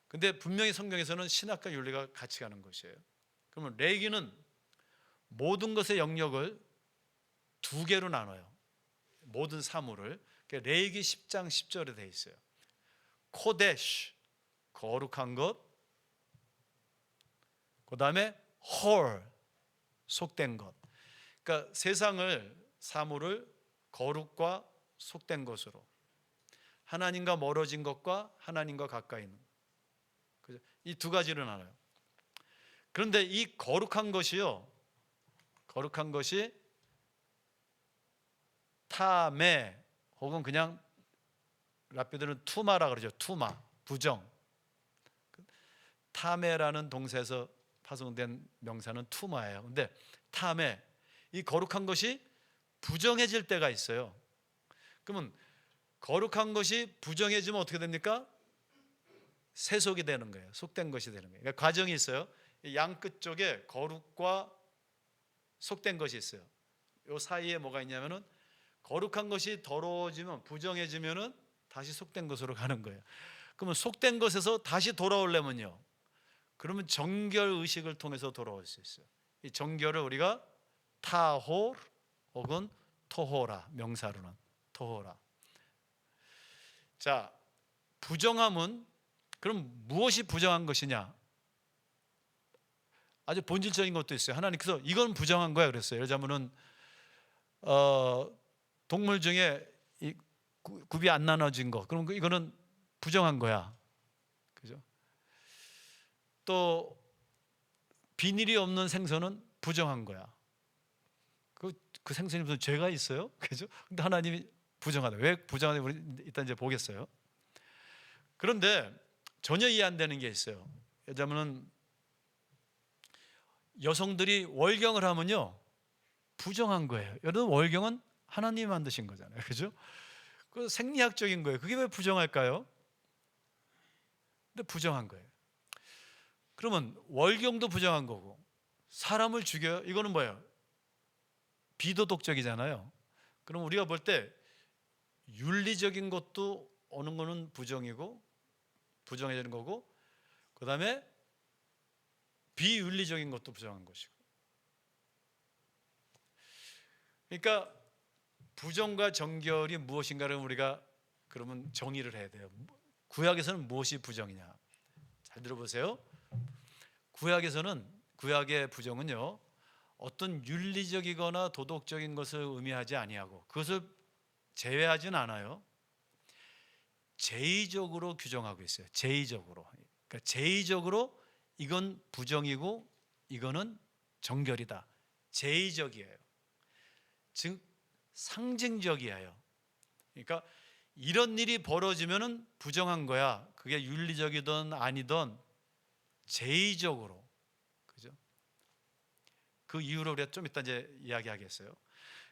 근데 분명히 성경에서는 신학과 윤리가 같이 가는 것이에요. 그러면 레위기는 모든 것의 영역을 두 개로 나눠요. 모든 사물을. 레위기 10장 10절에 돼 있어요. 코데시, 거룩한 것. 그 다음에 홀, 속된 것. 그러니까 세상을, 사물을 거룩과 속된 것으로, 하나님과 멀어진 것과 하나님과 가까이 있는 것, 이 두 가지를 나눠요. 그런데 이 거룩한 것이요, 거룩한 것이 타메 혹은 그냥 랍비들은 투마라 그러죠. 투마, 부정. 타메라는 동사에서 파송된 명사는 투마예요. 근데 타메, 이 거룩한 것이 부정해질 때가 있어요. 그러면 거룩한 것이 부정해지면 어떻게 됩니까? 세속이 되는 거예요. 속된 것이 되는 거예요. 그러니까 과정이 있어요. 양 끝 쪽에 거룩과 속된 것이 있어요. 이 사이에 뭐가 있냐면은 거룩한 것이 더러워지면, 부정해지면은 다시 속된 것으로 가는 거예요. 그러면 속된 것에서 다시 돌아오려면요, 그러면 정결 의식을 통해서 돌아올 수 있어요. 이 정결을 우리가 타홀 혹은 토호라, 명사로는 토호라. 자, 부정함은 그럼 무엇이 부정한 것이냐? 아주 본질적인 것도 있어요. 하나님께서 이건 부정한 거야 그랬어요. 예를 들자면은 동물 중에 이 굽이 안 나눠진 거, 그럼 이거는 부정한 거야, 그죠? 또 비닐이 없는 생선은 부정한 거야. 그 생선이 무슨 죄가 있어요, 그죠? 근데 하나님이 부정하다. 왜 부정하다? 우리 이따 이제 보겠어요. 그런데 전혀 이해 안 되는 게 있어요. 예를 들자면은 여성들이 월경을 하면요, 부정한 거예요. 여러분, 월경은 하나님이 만드신 거잖아요, 그죠? 그 생리학적인 거예요. 그게 왜 부정할까요? 근데 부정한 거예요. 그러면 월경도 부정한 거고, 사람을 죽여요? 이거는 뭐예요? 비도덕적이잖아요. 그럼 우리가 볼 때 윤리적인 것도 어느 거는 부정이고, 부정해지는 거고, 그 다음에 비윤리적인 것도 부정한 것이고. 그러니까 부정과 정결이 무엇인가를 우리가 그러면 정의를 해야 돼요. 구약에서는 무엇이 부정이냐? 잘 들어보세요. 구약의 부정은요, 어떤 윤리적이거나 도덕적인 것을 의미하지 아니하고, 그것을 제외하진 않아요. 제의적으로 규정하고 있어요. 제의적으로. 그러니까 제의적으로 이건 부정이고 이거는 정결이다. 제의적이에요. 즉 상징적이에요. 그러니까 이런 일이 벌어지면은 부정한 거야. 그게 윤리적이든 아니든 제의적으로, 그죠? 그 이유로 우리가 좀 이따 이제 이야기하겠어요.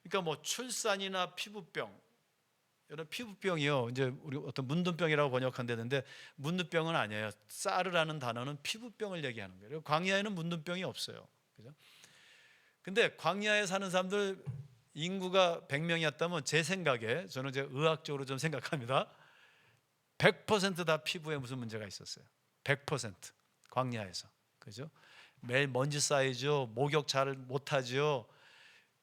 그러니까 뭐 출산이나 피부병, 여러분 피부병이요, 이제 우리 어떤 문둥병이라고 번역한다는데 문둥병은 아니에요. 사르라는 단어는 피부병을 얘기하는 거예요. 광야에는 문둥병이 없어요, 그죠? 근데 광야에 사는 사람들 인구가 100명이었다면 제 생각에, 저는 이제 의학적으로 좀 생각합니다, 100% 다 피부에 무슨 문제가 있었어요. 100% 광야에서, 그죠? 매일 먼지 쌓이죠. 목욕 잘 못하죠.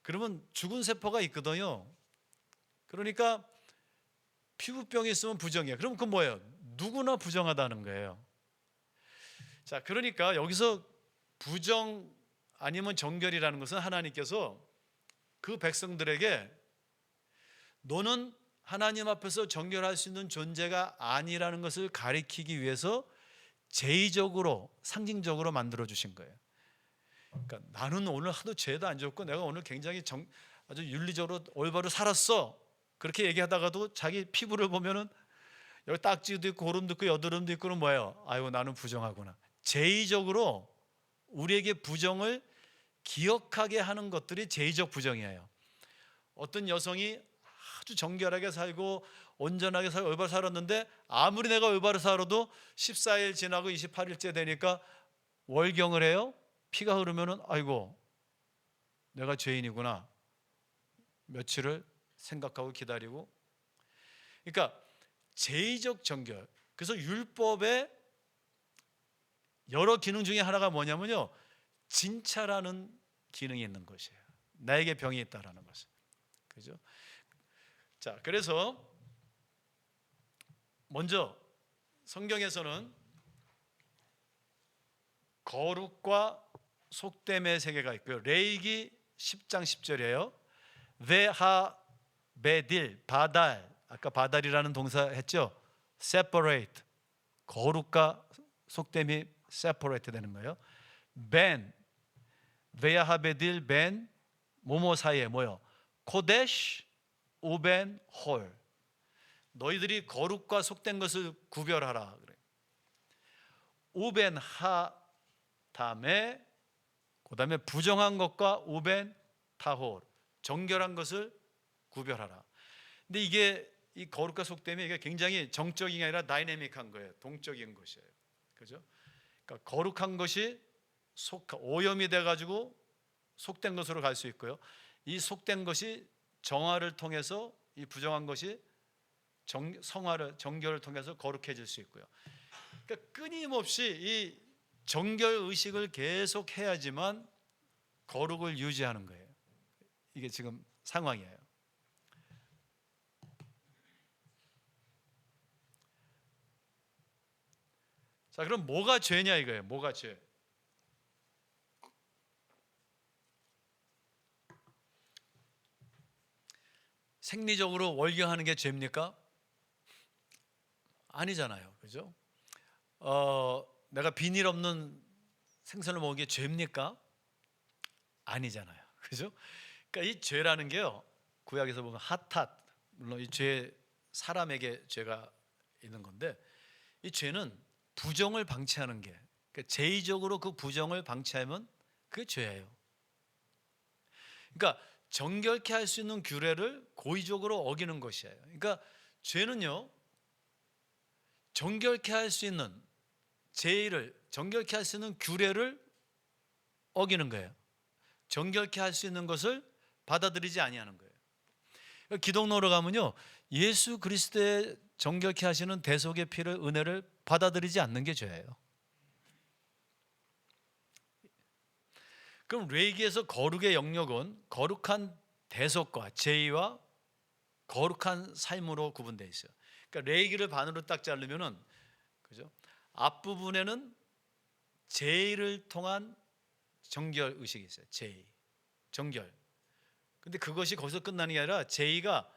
그러면 죽은 세포가 있거든요. 그러니까 피부병이 있으면 부정이에요. 그럼 그건 뭐예요? 누구나 부정하다는 거예요. 자, 그러니까 여기서 부정 아니면 정결이라는 것은 하나님께서 그 백성들에게 너는 하나님 앞에서 정결할 수 있는 존재가 아니라는 것을 가리키기 위해서 제의적으로 상징적으로 만들어 주신 거예요. 그러니까 나는 오늘 하도 죄도 안 졌고 내가 오늘 굉장히 아주 윤리적으로 올바로 살았어, 그렇게 얘기하다가도 자기 피부를 보면은 여기 딱지도 있고 고름도 있고 여드름도 있고 는 뭐예요? 아이고 나는 부정하구나. 제의적으로 우리에게 부정을 기억하게 하는 것들이 제의적 부정이에요. 어떤 여성이 아주 정결하게 살고 온전하게 살고 올바로 살았는데 아무리 내가 올바로 살아도 14일 지나고 28일째 되니까 월경을 해요. 피가 흐르면은 아이고 내가 죄인이구나. 며칠을 생각하고 기다리고. 그러니까 제의적 정결. 그래서 율법의 여러 기능 중에 하나가 뭐냐면요, 진찰하는 기능이 있는 것이에요. 나에게 병이 있다라는 것을. 그죠? 자, 그래서 먼저 성경에서는 거룩과 속됨의 세계가 있고요. 레위기 10장 10절이에요. 베하 베딜 바달, 아까 바달이라는 동사 했죠. separate, 거룩과 속됨이 separate 되는 거예요. 벤 베야하베딜 벤 모모 사이에 뭐요? 코데시 우벤 홀, 너희들이 거룩과 속된 것을 구별하라 그래. 우벤 하 다음에 그다음에 부정한 것과 우벤 타홀, 정결한 것을 구별하라. 근데 이게 이 거룩과 속됨이 이게 굉장히 정적인 게 아니라 다이내믹한 거예요. 동적인 것이에요. 그죠? 그러니까 거룩한 것이 오염이 돼 가지고 속된 것으로 갈 수 있고요. 이 속된 것이 정화를 통해서 이 부정한 것이 성화를 정결을 통해서 거룩해질 수 있고요. 그러니까 끊임없이 이 정결 의식을 계속 해야지만 거룩을 유지하는 거예요. 이게 지금 상황이에요. 자, 그럼 뭐가 죄냐 이거예요. 뭐가 죄? 생리적으로 월경하는 게 죄입니까? 아니잖아요. 그죠? 내가 비닐 없는 생선을 먹은 게 죄입니까? 아니잖아요. 그죠? 그러니까 이 죄라는 게요, 구약에서 보면 하탓, 물론 이 죄, 사람에게 죄가 있는 건데, 이 죄는 부정을 방치하는 게, 그러니까 제의적으로 그 부정을 방치하면 그게 죄예요. 그러니까 정결케 할 수 있는 규례를 고의적으로 어기는 것이에요. 그러니까 죄는요, 정결케 할 수 있는 제의를, 정결케 할 수 있는 규례를 어기는 거예요. 정결케 할 수 있는 것을 받아들이지 아니하는 거예요. 기독로로 가면요, 예수 그리스도의 정결케 하시는 대속의 피를, 은혜를 받아들이지 않는 게 죄예요. 그럼 레위기에서 거룩의 영역은 거룩한 대속과 제의와 거룩한 삶으로 구분되어 있어요. 그러니까 레위기를 반으로 딱 자르면은, 그죠? 앞부분에는 제의를 통한 정결 의식이 있어요. 제의, 정결. 근데 그것이 거기서 끝나는 게 아니라 제의가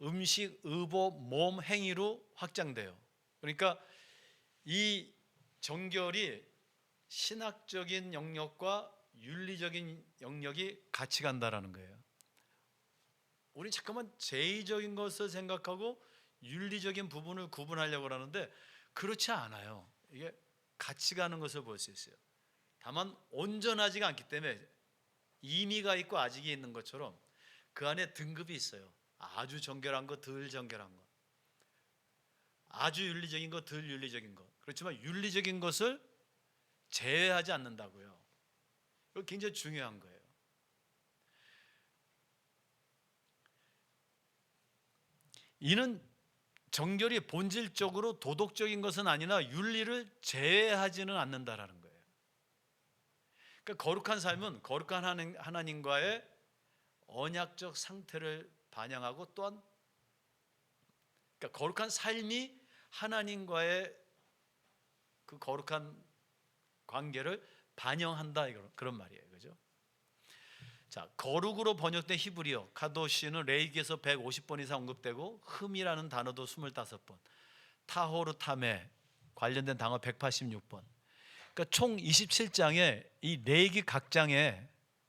음식, 의복, 몸, 행위로 확장돼요. 그러니까 이 정결이 신학적인 영역과 윤리적인 영역이 같이 간다라는 거예요. 우리 잠깐만 제의적인 것을 생각하고 윤리적인 부분을 구분하려고 하는데 그렇지 않아요. 이게 같이 가는 것을 볼 수 있어요. 다만 온전하지가 않기 때문에 임의가 있고 아직이 있는 것처럼 그 안에 등급이 있어요. 아주 정결한 것, 덜 정결한 것, 아주 윤리적인 것, 덜 윤리적인 것. 그렇지만 윤리적인 것을 제외하지 않는다고요. 이거 굉장히 중요한 거예요. 이는 정결이 본질적으로 도덕적인 것은 아니나 윤리를 제외하지는 않는다라는 거예요. 그러니까 거룩한 삶은 거룩한 하나님과의 언약적 상태를 반영하고, 또한 그러니까 거룩한 삶이 하나님과의 그 거룩한 관계를 반영한다, 그런 말이에요. 그죠? 자, 거룩으로 번역된 히브리어 카도시는 레이기에서 150번 이상 언급되고 흠이라는 단어도 25번, 타호르타메 관련된 단어 186번. 그러니까 총 27장에 이 레이기 각 장에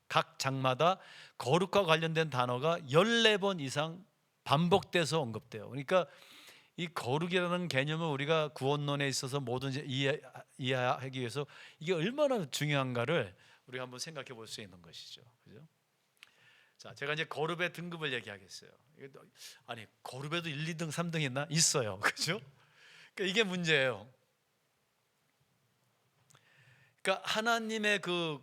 각 장마다 거룩과 관련된 단어가 14번 이상 반복돼서 언급돼요. 그러니까 이 거룩이라는 개념을 우리가 구원론에 있어서 뭐든지 이해하기 위해서 이게 얼마나 중요한가를 우리가 한번 생각해 볼 수 있는 것이죠. 그죠? 자, 제가 이제 거룩의 등급을 얘기하겠어요. 아니, 거룩에도 1, 2등, 3등 있나? 있어요. 그죠? 그러니까 이게 문제예요. 그러니까 하나님의 그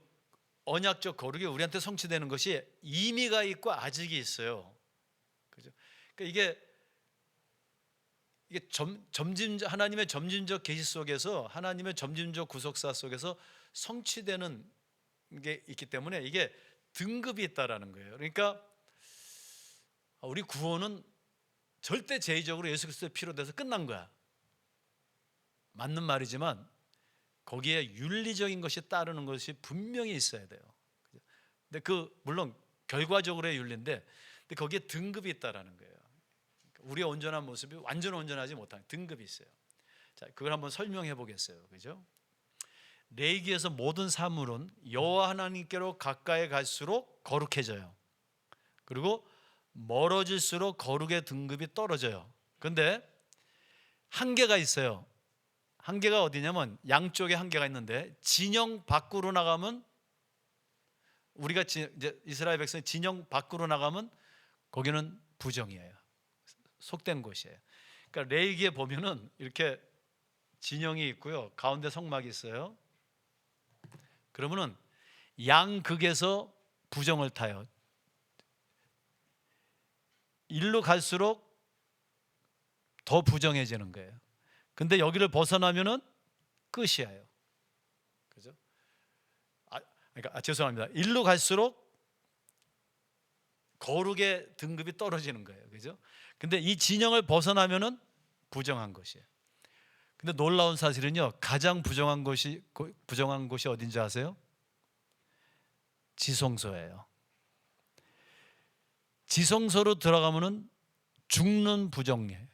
언약적 거룩이 우리한테 성취되는 것이 이미가 있고 아직이 있어요. 그죠? 그러니까 이게 하나님의 점진적 계시 속에서, 하나님의 점진적 구속사 속에서 성취되는 게 있기 때문에 이게 등급이 있다라는 거예요. 그러니까 우리 구원은 절대 제의적으로 예수 그리스도의 피로 돼서 끝난 거야. 맞는 말이지만 거기에 윤리적인 것이 따르는 것이 분명히 있어야 돼요. 근데 물론 결과적으로의 윤리인데, 근데 거기에 등급이 있다라는 거예요. 우리의 온전한 모습이 완전 온전하지 못한 등급이 있어요. 자, 그걸 한번 설명해 보겠어요. 그죠? 레위기에서 모든 사물은 여호와 하나님께로 가까이 갈수록 거룩해져요. 그리고 멀어질수록 거룩의 등급이 떨어져요. 그런데 한계가 있어요. 한계가 어디냐면 양쪽에 한계가 있는데, 진영 밖으로 나가면, 우리가 이제 이스라엘 백성이 진영 밖으로 나가면 거기는 부정이에요. 속된 곳이에요. 그러니까 레위기에 보면은 이렇게 진영이 있고요, 가운데 성막이 있어요. 그러면은 양극에서 부정을 타요. 일로 갈수록 더 부정해지는 거예요. 근데 여기를 벗어나면은 끝이에요. 그죠? 그러니까 죄송합니다. 일로 갈수록 거룩의 등급이 떨어지는 거예요. 그죠? 근데 이 진영을 벗어나면은 부정한 것이에요. 근데 놀라운 사실은요, 가장 부정한 곳이 어딘지 아세요? 지성소예요. 지성소로 들어가면은 죽는 부정이에요.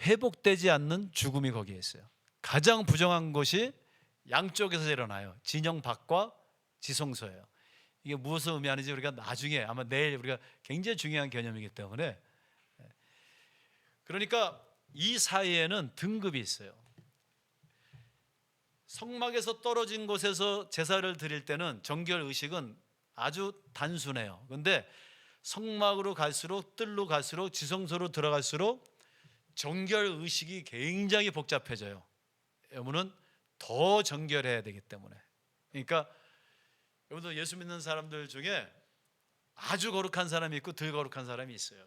회복되지 않는 죽음이 거기에 있어요. 가장 부정한 것이 양쪽에서 일어나요. 진영 밖과 지성소예요. 이게 무엇을 의미하는지 우리가 나중에, 아마 내일 우리가 굉장히 중요한 개념이기 때문에, 그러니까 이 사이에는 등급이 있어요. 성막에서 떨어진 곳에서 제사를 드릴 때는 정결 의식은 아주 단순해요. 그런데 성막으로 갈수록, 뜰로 갈수록, 지성소로 들어갈수록 정결 의식이 굉장히 복잡해져요. 여러분은 더 정결해야 되기 때문에. 그러니까 여러분들 예수 믿는 사람들 중에 아주 거룩한 사람이 있고 덜 거룩한 사람이 있어요.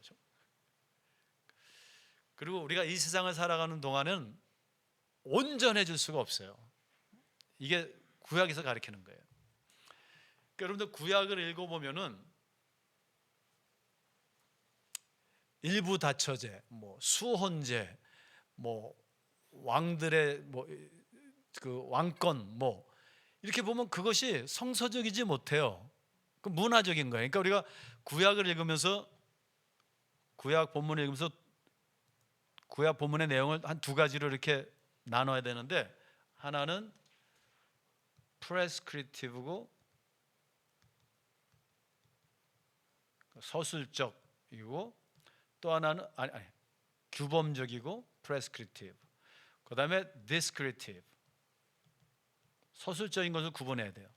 그리고 우리가 이 세상을 살아가는 동안은 온전해질 수가 없어요. 이게 구약에서 가르치는 거예요. 그러니까 여러분들 구약을 읽어보면은 일부 다처제, 수혼제, 왕들의 그 왕권, 이렇게 보면 그것이 성서적이지 못해요. 그 문화적인 거예요. 그러니까 우리가 구약을 읽으면서, 구약 본문을 읽으면서 구약 본문의 내용을 한 두 가지로 이렇게 나눠야 되는데, 하나는 프레스크립티브고 서술적이고, 또 하나는 규범적이고 프레스크립티브, 그 다음에 디스크리티브, 서술적인 것을 구분해야 돼요.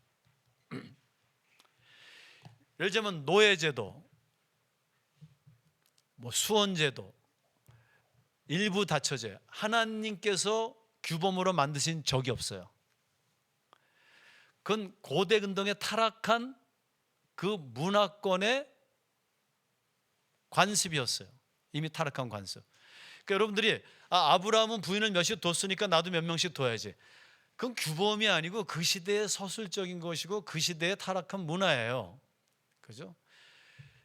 예를 들면 노예제도, 수혼제도, 일부 다처제, 하나님께서 규범으로 만드신 적이 없어요. 그건 고대 근동에 타락한 그 문화권의 관습이었어요. 이미 타락한 관습. 그러니까 여러분들이 아브라함은 부인을 몇씩 뒀으니까 나도 몇 명씩 둬야지, 그건 규범이 아니고 그 시대의 서술적인 것이고 그 시대의 타락한 문화예요. 그죠?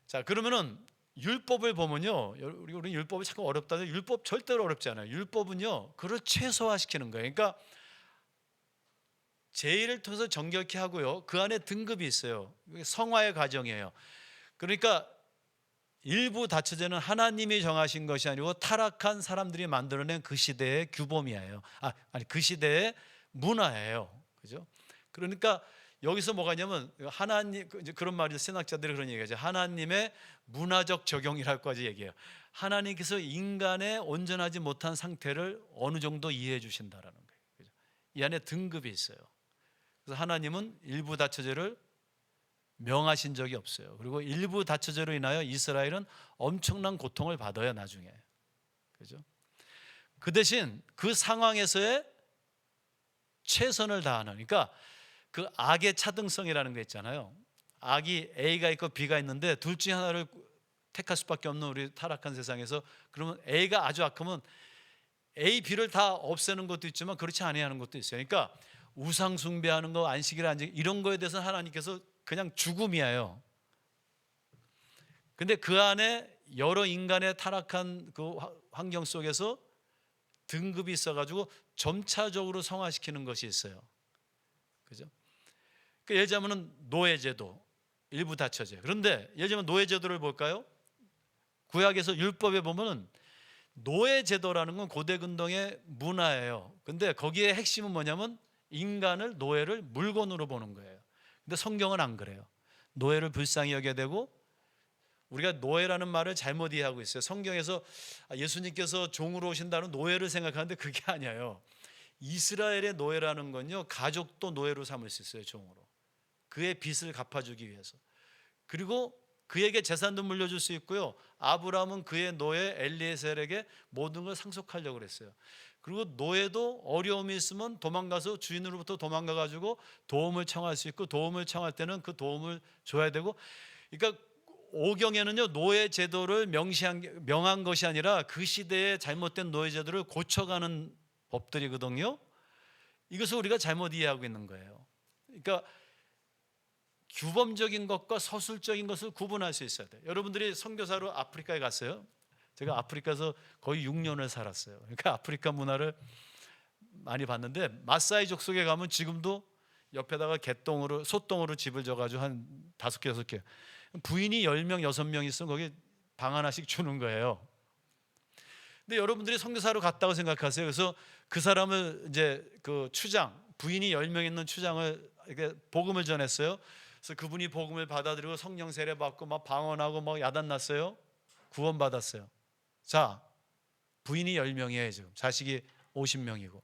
자, 그러면은 율법을 보면요, 우리 율법이 참 어렵다는데 율법 절대로 어렵지 않아요. 율법은요, 그걸 최소화시키는 거예요. 그러니까 제의를 통해서 정결케 하고요. 그 안에 등급이 있어요. 성화의 과정이에요. 그러니까 일부 다처제는 하나님이 정하신 것이 아니고 타락한 사람들이 만들어낸 그 시대의 규범이에요. 아니 그 시대의 문화예요. 그죠? 그러니까 여기서 뭐가 있냐면 하나님, 이제 그런 말이 신학자들이 그런 얘기하죠. 하나님의 문화적 적용이라고까지 얘기해요. 하나님께서 인간의 온전하지 못한 상태를 어느 정도 이해해 주신다라는 거예요. 그죠? 이 안에 등급이 있어요. 그래서 하나님은 일부 다처제를 명하신 적이 없어요. 그리고 일부 다처제로 인하여 이스라엘은 엄청난 고통을 받아요, 나중에. 그죠? 그 대신 그 상황에서의 최선을 다하는, 그러니까 그 악의 차등성이라는 게 있잖아요. 악이 A가 있고 B가 있는데 둘 중에 하나를 택할 수밖에 없는 우리 타락한 세상에서, 그러면 A가 아주 악하면 A, B를 다 없애는 것도 있지만 그렇지 아니하는 것도 있어요. 그러니까 우상 숭배하는 거, 안식일 이런 거에 대해서 하나님께서 그냥 죽음이에요. 근데 그 안에 여러 인간의 타락한 그 환경 속에서 등급이 있어가지고 점차적으로 성화시키는 것이 있어요. 그죠? 그러니까 예를 들자면 노예제도, 일부 다처제. 그런데 예를 들면 노예제도를 볼까요? 구약에서 율법에 보면은 노예제도라는 건 고대 근동의 문화예요. 근데 거기에 핵심은 뭐냐면 인간을, 노예를 물건으로 보는 거예요. 근데 성경은 안 그래요. 노예를 불쌍히 여겨야 되고, 우리가 노예라는 말을 잘못 이해하고 있어요. 성경에서 예수님께서 종으로 오신다는 노예를 생각하는데 그게 아니에요. 이스라엘의 노예라는 건요, 가족도 노예로 삼을 수 있어요, 종으로. 그의 빚을 갚아주기 위해서. 그리고 그에게 재산도 물려줄 수 있고요. 아브라함은 그의 노예 엘리에셀에게 모든 걸 상속하려고 그랬어요. 그리고 노예도 어려움이 있으면 도망가서 주인으로부터 도망가 가지고 도움을 청할 수 있고, 도움을 청할 때는 그 도움을 줘야 되고. 그러니까 오경에는요, 노예 제도를 명한 것이 아니라 그 시대의 잘못된 노예 제도를 고쳐가는 법들이거든요. 이것을 우리가 잘못 이해하고 있는 거예요. 그러니까 규범적인 것과 서술적인 것을 구분할 수 있어야 돼요. 여러분들이 선교사로 아프리카에 갔어요. 제가 아프리카에서 거의 6년을 살았어요. 그러니까 아프리카 문화를 많이 봤는데, 마사이 족속에 가면 지금도 옆에다가 개똥으로, 소똥으로 집을 져가지고 한 5개, 6개, 부인이 10명, 6명 있으면 거기 방 하나씩 주는 거예요. 근데 여러분들이 선교사로 갔다고 생각하세요. 그래서 그 사람을 이제 그 추장, 부인이 10명 있는 추장을 이렇게 복음을 전했어요. 그래서 그분이 복음을 받아들이고 성령 세례 받고 막 방언하고 막 야단 났어요. 구원 받았어요. 자, 부인이 10명이에요 지금. 자식이 50명이고.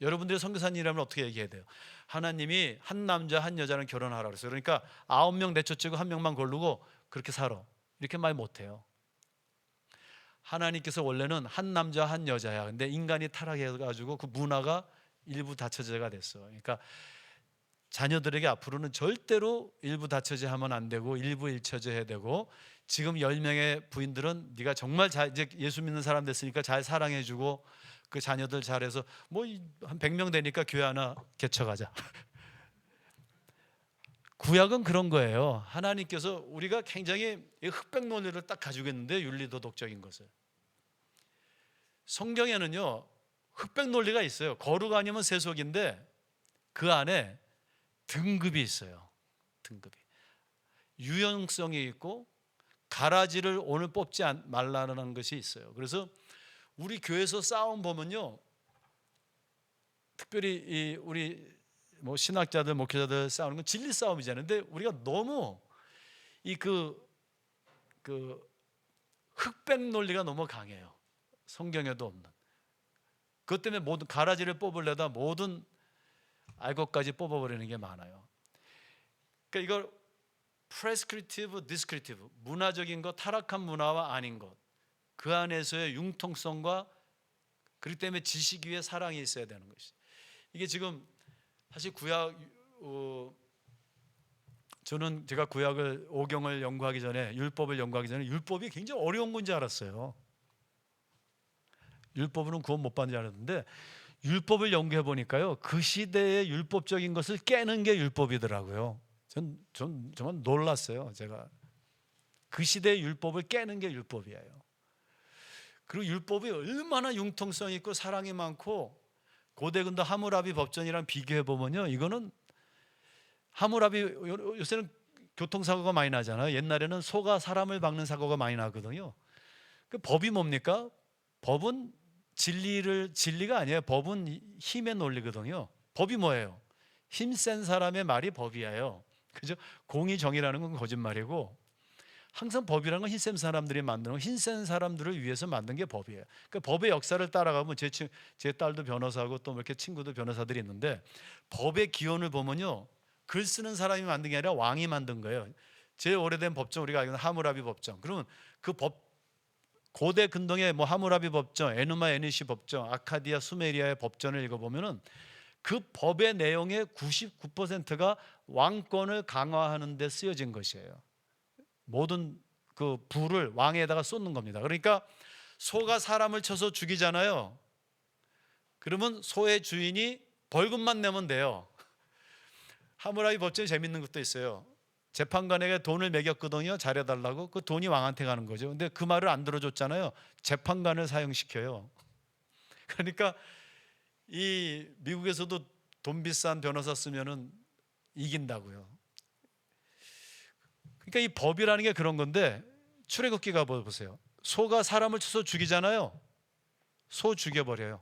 여러분들이 선교사님이라면 어떻게 얘기해야 돼요? 하나님이 한 남자 한 여자랑 결혼하라고 그랬어요. 그러니까 9명 내쫓고 1명만 고르고 그렇게 살아, 이렇게 말 못해요. 하나님께서 원래는 한 남자 한 여자야. 근데 인간이 타락해가지고 그 문화가 일부 다처제가 됐어. 그러니까 자녀들에게 앞으로는 절대로 일부 다처제 하면 안 되고 일부 일처제 해야 되고, 지금 10명의 부인들은 네가 정말 이제 예수 믿는 사람 됐으니까 잘 사랑해주고 그 자녀들 잘해서 뭐 한 100명 되니까 교회 하나 개척하자. 구약은 그런 거예요. 하나님께서, 우리가 굉장히 흑백 논리를 딱 가지고 있는데, 윤리도덕적인 것을. 성경에는요, 흑백 논리가 있어요. 거룩 아니면 세속인데 그 안에 등급이 있어요. 등급이. 유연성이 있고 가라지를 오늘 뽑지 말라는 것이 있어요. 그래서 우리 교회에서 싸움 보면요, 특별히 이 우리 뭐 신학자들, 목회자들 싸우는 건 진리 싸움이잖아요. 근데 우리가 너무 이 그 흑백 논리가 너무 강해요. 성경에도 없는. 그것 때문에 모든 가라지를 뽑으려다 모든 알 것까지 뽑아버리는 게 많아요. 그러니까 이걸 프레스크립티브, 디스크립티브, 문화적인 것, 타락한 문화와 아닌 것, 그 안에서의 융통성과, 그렇기 때문에 지식 위에 사랑이 있어야 되는 것이. 이게 지금 사실 구약, 저는 제가 구약을, 오경을 연구하기 전에, 율법을 연구하기 전에 율법이 굉장히 어려운 건지 알았어요. 율법으로는 구원 못 받는 줄 알았는데, 율법을 연구해 보니까요, 그 시대의 율법적인 것을 깨는 게 율법이더라고요. 전 정말 놀랐어요. 제가 그 시대의 율법을 깨는 게 율법이에요. 그리고 율법이 얼마나 융통성 있고 사랑이 많고, 고대 근대 하무라비 법전이랑 비교해 보면요, 이거는 하무라비 요새는 교통사고가 많이 나잖아요. 옛날에는 소가 사람을 박는 사고가 많이 나거든요. 그 법이 뭡니까? 법은 진리가 아니에요. 법은 힘의 논리거든요. 법이 뭐예요? 힘센 사람의 말이 법이에요. 그죠? 공의 정의라는 건 거짓말이고, 항상 법이라는 건 힘센 사람들이 만드는, 힘센 사람들을 위해서 만든 게 법이에요. 그 법의 역사를 따라가면 제 딸도 변호사고 또 이렇게 친구도 변호사들이 있는데, 법의 기원을 보면요, 글 쓰는 사람이 만든 게 아니라 왕이 만든 거예요. 제일 오래된 법정, 우리가 알고 있는 하무라비 법정. 그러면 그 법, 고대 근동의 뭐 하무라비 법정, 에누마 에니시 법정, 아카디아 수메리아의 법전을 읽어보면은 그 법의 내용의 99%가 왕권을 강화하는 데 쓰여진 것이에요. 모든 그 부를 왕에다가 쏟는 겁니다. 그러니까 소가 사람을 쳐서 죽이잖아요. 그러면 소의 주인이 벌금만 내면 돼요. 하무라비 법전에 재밌는 것도 있어요. 재판관에게 돈을 매겼거든요. 잘해달라고. 그 돈이 왕한테 가는 거죠. 근데 그 말을 안 들어줬잖아요. 재판관을 사형시켜요. 그러니까 이 미국에서도 돈 비싼 변호사 쓰면은 이긴다고요. 그러니까 이 법이라는 게 그런 건데, 출애굽기가 보세요. 소가 사람을 쳐서 죽이잖아요. 소 죽여버려요.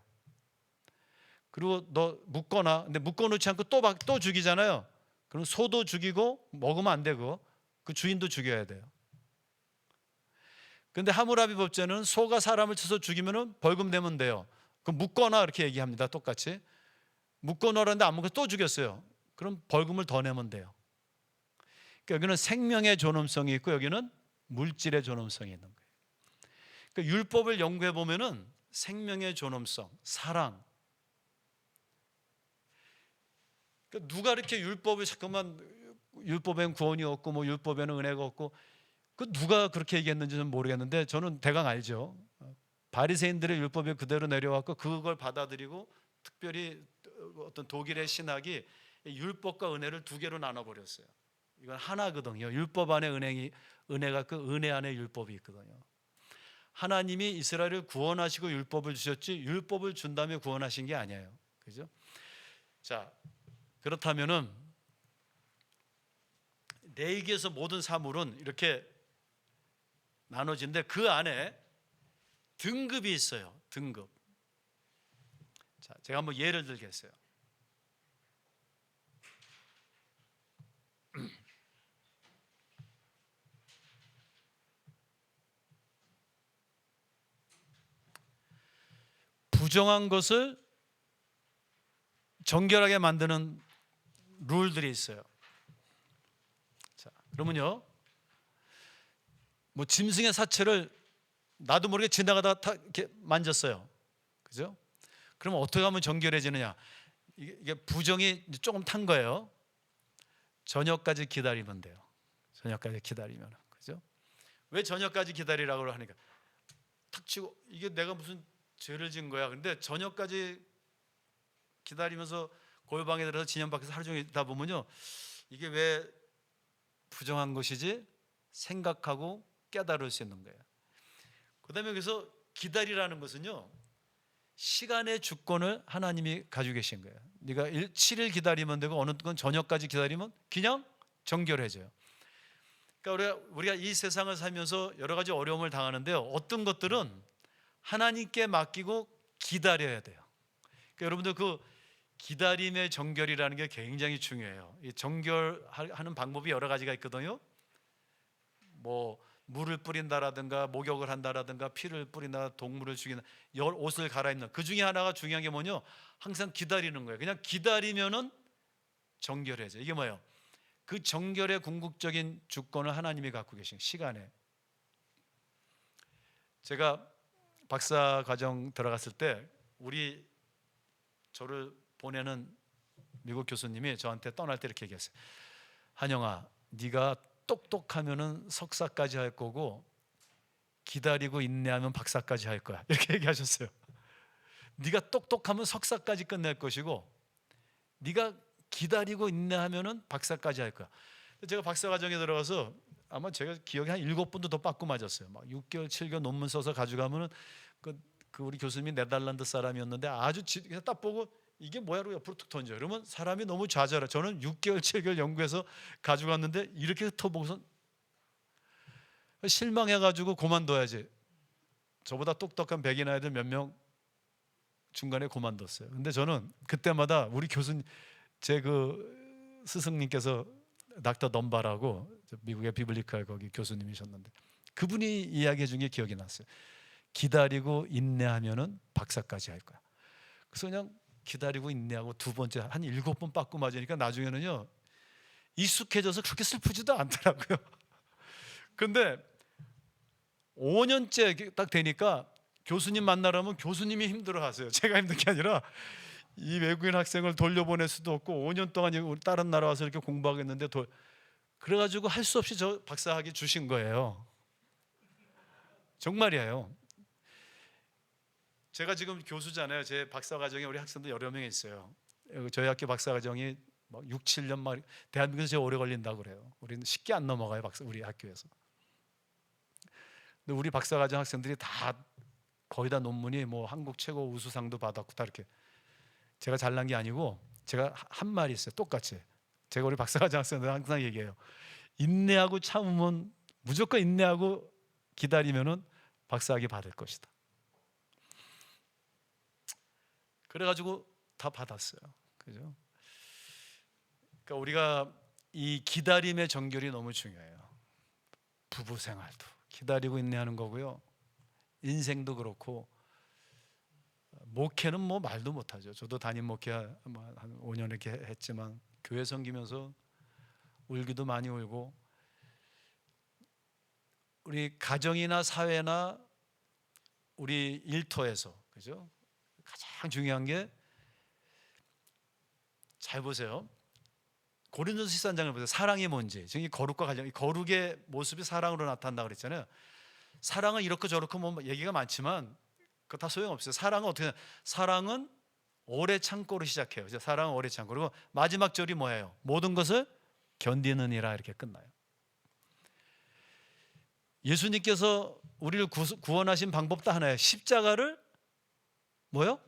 그리고 너 묶어놔. 근데 묶어놓지 않고 또 죽이잖아요. 그럼 소도 죽이고 먹으면 안 되고 그 주인도 죽여야 돼요. 근데 하무라비 법제는 소가 사람을 쳐서 죽이면 벌금 내면 돼요. 그럼 묶어놔 이렇게 얘기합니다. 똑같이 묶어놓으라는데 안 묶어 또 죽였어요. 그럼 벌금을 더 내면 돼요. 그러니까 여기는 생명의 존엄성이 있고 여기는 물질의 존엄성이 있는 거예요. 그러니까 율법을 연구해 보면은 생명의 존엄성, 사랑. 그러니까 누가 이렇게 율법을 잠깐만, 율법에는 구원이 없고 뭐 율법에는 은혜가 없고, 그 누가 그렇게 얘기했는지는 모르겠는데 저는 대강 알죠. 바리새인들의 율법이 그대로 내려왔고 그걸 받아들이고, 특별히 어떤 독일의 신학이 율법과 은혜를 두 개로 나눠버렸어요. 이건 하나거든요. 율법 안에 은혜가 그 은혜 안에 율법이 있거든요. 하나님이 이스라엘을 구원하시고 율법을 주셨지 율법을 준 다음에 구원하신 게 아니에요. 그죠? 자, 그렇다면은 레위기에서 모든 사물은 이렇게 나눠지는데 그 안에 등급이 있어요. 등급. 자, 제가 한번 예를 들겠어요. 부정한 것을 정결하게 만드는 룰들이 있어요. 자, 그러면요, 뭐 짐승의 사체를 나도 모르게 지나가다가 이렇게 만졌어요. 그죠? 그러면 어떻게 하면 정결해지느냐? 이게 부정이 조금 탄 거예요. 저녁까지 기다리면 돼요. 저녁까지 기다리면. 그죠? 왜 저녁까지 기다리라고 하니까 탁 치고 이게 내가 무슨 죄를 지은 거야. 근데 저녁까지 기다리면서 골방에 들어서 진영 밖에서 하루 종일 있다 보면요, 이게 왜 부정한 것이지 생각하고 깨달을 수 있는 거예요. 그다음에 여기서 기다리라는 것은요, 시간의 주권을 하나님이 가지고 계신 거예요. 네가 7일 기다리면 되고 어느 건 저녁까지 기다리면 그냥 정결해져요. 그러니까 우리가 이 세상을 살면서 여러 가지 어려움을 당하는데요, 어떤 것들은 하나님께 맡기고 기다려야 돼요. 그러니까 여러분들 그 기다림의 정결이라는 게 굉장히 중요해요. 이 정결하는 방법이 여러 가지가 있거든요. 뭐 물을 뿌린다라든가 목욕을 한다라든가 피를 뿌린다, 동물을 죽이는, 옷을 갈아입는, 그 중에 하나가 중요한 게 뭐냐? 항상 기다리는 거예요. 그냥 기다리면은 정결해져. 이게 뭐예요? 그 정결의 궁극적인 주권을 하나님이 갖고 계신 시간에. 제가 박사 과정 들어갔을 때 저를 보내는 미국 교수님이 저한테 떠날 때 이렇게 얘기했어요. 한영아, 네가 똑똑하면은 석사까지 할 거고 기다리고 인내하면 박사까지 할 거야. 이렇게 얘기하셨어요. 네가 똑똑하면 석사까지 끝낼 것이고 네가 기다리고 인내하면은 박사까지 할 거야. 제가 박사 과정에 들어가서 아마 제가 기억이 한 7번도 더 빠꾸 맞았어요. 막 6개월, 7개월 논문 써서 가져가면은 그 우리 교수님이 네덜란드 사람이었는데 아주 딱 보고 이게 뭐야로 옆으로 툭 던져요. 그러면 사람이 너무 좌절해. 저는 6개월 7개월 연구해서 가져갔는데 이렇게 흩어보고선 실망해가지고 그만둬야지. 저보다 똑똑한 백인 아이들 몇 명 중간에 그만뒀어요. 근데 저는 그때마다 우리 교수님, 제 그 스승님께서 닥터 넘바라고 미국의 비블리컬 거기 교수님이셨는데 그분이 이야기해 준 게 기억이 났어요. 기다리고 인내하면은 박사까지 할 거야. 그래서 그냥 기다리고 인내하고 두 번째 한 7번 빠꾸 맞으니까 나중에는요 익숙해져서 그렇게 슬프지도 않더라고요. 근데 5년째 딱 되니까 교수님 만나려면 교수님이 힘들어하세요. 제가 힘든 게 아니라 이 외국인 학생을 돌려보낼 수도 없고 5년 동안 우리 다른 나라 와서 이렇게 공부하겠는데 그래가지고 할 수 없이 저 박사학위 주신 거예요. 정말이에요. 제가 지금 교수잖아요. 제 박사과정에 우리 학생들 여러 명 있어요. 저희 학교 박사과정이 막 6, 7년 막 대한민국에서 제일 오래 걸린다고 그래요. 우리는 쉽게 안 넘어가요. 우리 학교에서. 근데 우리 박사과정 학생들이 다 거의 다 논문이 뭐 한국 최고 우수상도 받았고 다 이렇게. 제가 잘난 게 아니고 제가 한 말이 있어요. 똑같이. 제가 우리 박사과정 학생들 항상 얘기해요. 인내하고 참으면 무조건 인내하고 기다리면은 박사학위 받을 것이다. 그래가지고 다 받았어요. 그죠? 그러니까 우리가 이 기다림의 정결이 너무 중요해요. 부부 생활도 기다리고 인내하는 거고요. 인생도 그렇고 목회는 뭐 말도 못하죠. 저도 담임 목회 한 5년 이렇게 했지만 교회 섬기면서 울기도 많이 울고 우리 가정이나 사회나 우리 일터에서 그죠? 가장 중요한 게 잘 보세요. 고린도서 13장을 보세요. 사랑이 뭔지. 지금 이 거룩과 관련, 이 거룩의 모습이 사랑으로 나타난다고 그랬잖아요. 사랑은 이렇고 저렇고 뭐 얘기가 많지만 그거 다 소용없어요. 사랑은 어떻게 해요? 사랑은 오래 참고로 시작해요. 사랑은 오래 참고. 그리고 마지막 절이 뭐예요? 모든 것을 견디느니라 이렇게 끝나요. 예수님께서 우리를 구원하신 방법도 하나예요. 십자가를 뭐요?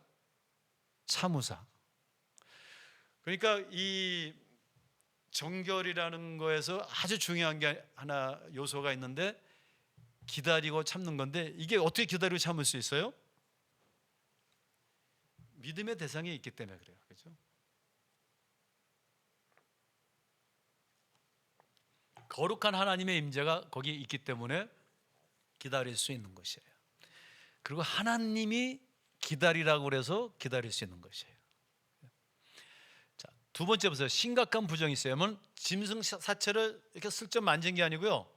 참으사. 그러니까 이 정결이라는 거에서 아주 중요한 게 하나 요소가 있는데 기다리고 참는 건데 이게 어떻게 기다리고 참을 수 있어요? 믿음의 대상이 있기 때문에 그래요. 그렇죠? 거룩한 하나님의 임재가 거기 있기 때문에 기다릴 수 있는 것이에요. 그리고 하나님이 기다리라고 그래서 기다릴 수 있는 것이에요. 자, 두 번째 보세요. 심각한 부정이 있어요. 그러면 짐승 사체를 이렇게 슬쩍 만진 게 아니고요.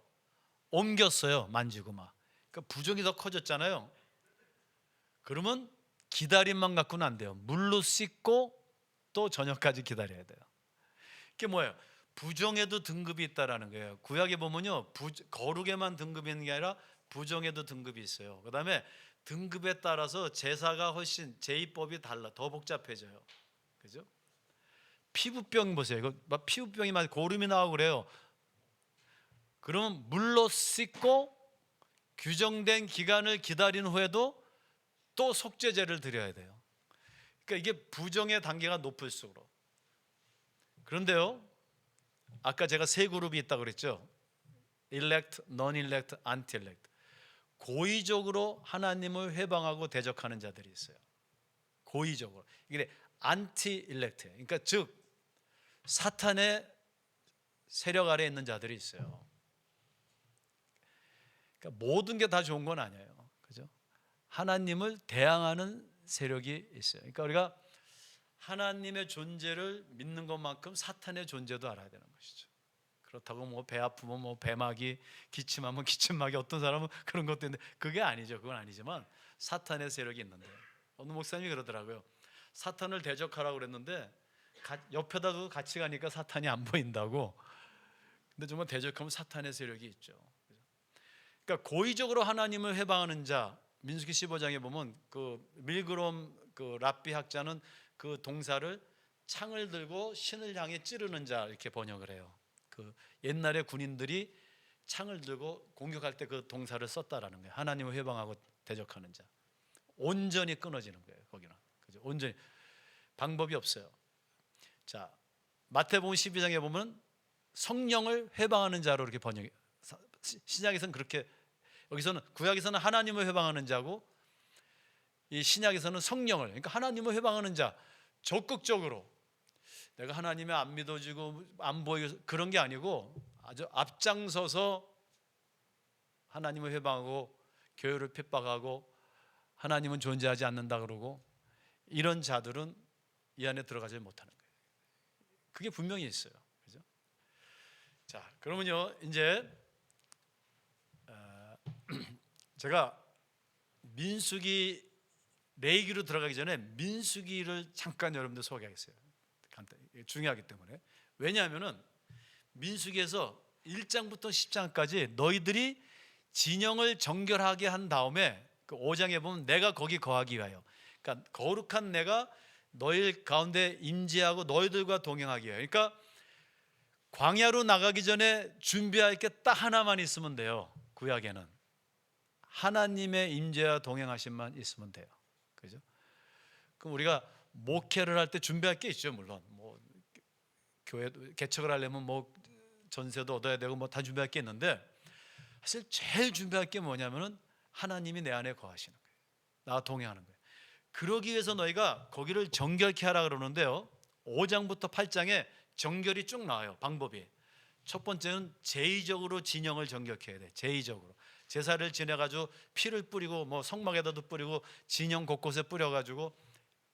옮겼어요. 만지고 막. 그러니까 부정이 더 커졌잖아요. 그러면 기다림만 갖고는 안 돼요. 물로 씻고 또 저녁까지 기다려야 돼요. 이게 뭐예요? 부정에도 등급이 있다라는 거예요. 구약에 보면요, 거룩에만 등급이 있는 게 아니라 부정에도 등급이 있어요. 그 다음에 등급에 따라서 제사가 훨씬 제의법이 달라, 더 복잡해져요. 그죠? 피부병 보세요. 이거 막 피부병이 막 고름이 나오고 그래요. 그러면 물로 씻고 규정된 기간을 기다린 후에도 또 속죄제를 드려야 돼요. 그러니까 이게 부정의 단계가 높을수록. 그런데요, 아까 제가 세 그룹이 있다고 그랬죠. elect, non-elect, anti-elect. 고의적으로 하나님을 회방하고 대적하는 자들이 있어요. 고의적으로. 이게 anti-elect예요. 그러니까 즉 사탄의 세력 아래에 있는 자들이 있어요. 그러니까 모든 게 다 좋은 건 아니에요. 그죠? 하나님을 대항하는 세력이 있어요. 그러니까 우리가 하나님의 존재를 믿는 것만큼 사탄의 존재도 알아야 되는 것이죠. 그렇다고 뭐 배 아프면 뭐 배막이, 기침하면 기침막이, 어떤 사람은 그런 것도 있는데 그게 아니죠. 그건 아니지만 사탄의 세력이 있는데 어느 목사님이 그러더라고요. 사탄을 대적하라고 그랬는데 옆에다도 같이 가니까 사탄이 안 보인다고. 근데 정말 대적하면 사탄의 세력이 있죠. 그러니까 고의적으로 하나님을 해방하는 자, 민수기 15장에 보면 그 밀그롬 그 랍비 학자는 그 동사를 창을 들고 신을 향해 찌르는 자 이렇게 번역을 해요. 그 옛날에 군인들이 창을 들고 공격할 때 그 동사를 썼다라는 거예요. 하나님을 회방하고 대적하는 자. 온전히 끊어지는 거예요. 거기는. 그죠? 온전히. 방법이 없어요. 자, 마태복음 12장에 보면 성령을 회방하는 자로 이렇게 번역해. 신약에서는 그렇게, 여기서는 구약에서는 하나님을 회방하는 자고, 이 신약에서는 성령을, 그러니까 하나님을 회방하는 자, 적극적으로 내가 하나님의 안 믿어지고 안 보이고 그런 게 아니고 아주 앞장서서 하나님을 회방하고 교회를 핍박하고 하나님은 존재하지 않는다 그러고, 이런 자들은 이 안에 들어가지 못하는 거예요. 그게 분명히 있어요. 그죠? 자, 그러면요, 이제 제가 민수기, 레위기로 들어가기 전에 민수기를 잠깐 여러분들 소개하겠어요. 간단히, 중요하기 때문에. 왜냐하면은 민수기에서 1장부터 10장까지 너희들이 진영을 정결하게 한 다음에 그 5장에 보면 내가 거기 거하기 위하여, 그러니까 거룩한 내가 너희 가운데 임재하고 너희들과 동행하기 위하여. 그러니까 광야로 나가기 전에 준비할 게 딱 하나만 있으면 돼요. 구약에는 하나님의 임재와 동행하심만 있으면 돼요. 그죠? 그럼 우리가 목회를 할 때 준비할 게 있죠. 물론 뭐 교회 개척을 하려면 뭐 전세도 얻어야 되고 뭐 다 준비할 게 있는데, 사실 제일 준비할 게 뭐냐면은 하나님이 내 안에 거하시는 거예요. 나와 동행하는 거예요. 그러기 위해서 너희가 거기를 정결케 하라 그러는데요, 5장부터 8장에 정결이 쭉 나와요. 방법이. 첫 번째는 제의적으로 진영을 정결케 해야 돼. 제의적으로 제사를 지내가지고 피를 뿌리고 뭐 성막에다도 뿌리고 진영 곳곳에 뿌려가지고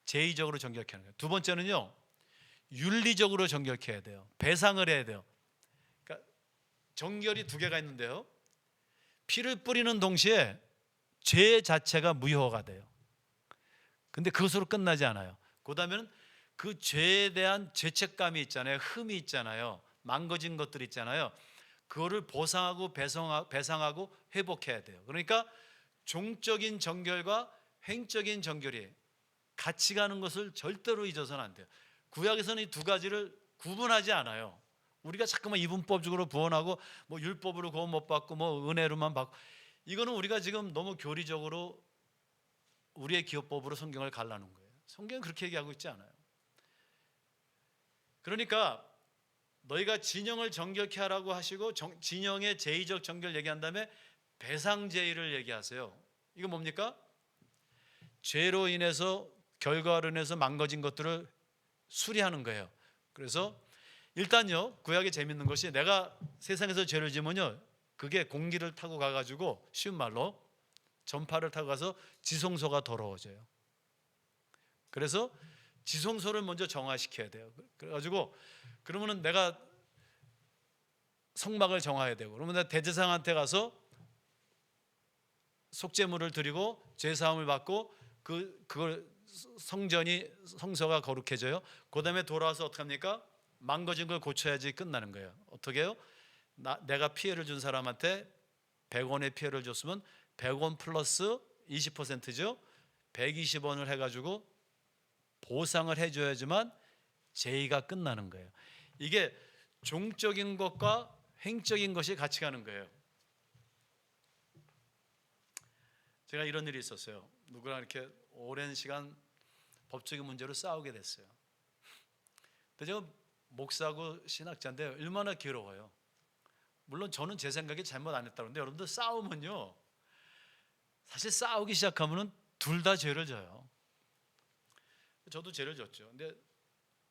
제의적으로 정결케 하는 거예요. 두 번째는요, 윤리적으로 정결케 해야 돼요. 배상을 해야 돼요. 그러니까 정결이 두 개가 있는데요, 피를 뿌리는 동시에 죄 자체가 무효가 돼요. 근데 그것으로 끝나지 않아요. 그 다음에는 그 죄에 대한 죄책감이 있잖아요. 흠이 있잖아요. 망가진 것들 있잖아요. 그거를 보상하고 배상하고 회복해야 돼요. 그러니까 종적인 정결과 행적인 정결이 같이 가는 것을 절대로 잊어서는 안 돼요. 구약에서는 이 두 가지를 구분하지 않아요. 우리가 자꾸만 이분법적으로 구원하고 뭐 율법으로 구원 못 받고 뭐 은혜로만 받고, 이거는 우리가 지금 너무 교리적으로 우리의 기업법으로 성경을 갈라놓은 거예요. 성경은 그렇게 얘기하고 있지 않아요. 그러니까 너희가 진영을 정결케 하라고 하시고 진영의 제의적 정결 얘기한 다음에 배상 제의를 얘기하세요. 이거 뭡니까? 죄로 인해서, 결과로 인해서 망가진 것들을 수리하는 거예요. 그래서 일단요, 구약에 재밌는 것이, 내가 세상에서 죄를 지으면요, 그게 공기를 타고 가가지고, 쉬운 말로 전파를 타고 가서 지성소가 더러워져요. 그래서 지성소를 먼저 정화시켜야 돼요. 그래가지고 그러면은 내가 성막을 정화해야 되고, 그러면 내가 대제사장한테 가서 속죄물을 드리고 제사함을 받고 그걸 성소가 거룩해져요. 그 다음에 돌아와서 어떻게 합니까? 망가진 걸 고쳐야지 끝나는 거예요. 어떻게 해요? 내가 피해를 준 사람한테 100원의 피해를 줬으면 100원 플러스 20%죠. 120원을 해가지고 보상을 해줘야지만 제의가 끝나는 거예요. 이게 종적인 것과 행적인 것이 같이 가는 거예요. 제가 이런 일이 있었어요. 누구랑 이렇게 오랜 시간 법적인 문제로 싸우게 됐어요. 근데 제가 목사고 신학자인데 얼마나 괴로워요. 물론 저는 제 생각에 잘못 안 했다고 하는데, 여러분들 싸우면요, 사실 싸우기 시작하면 둘 다 죄를 져요. 저도 죄를 졌죠. 근데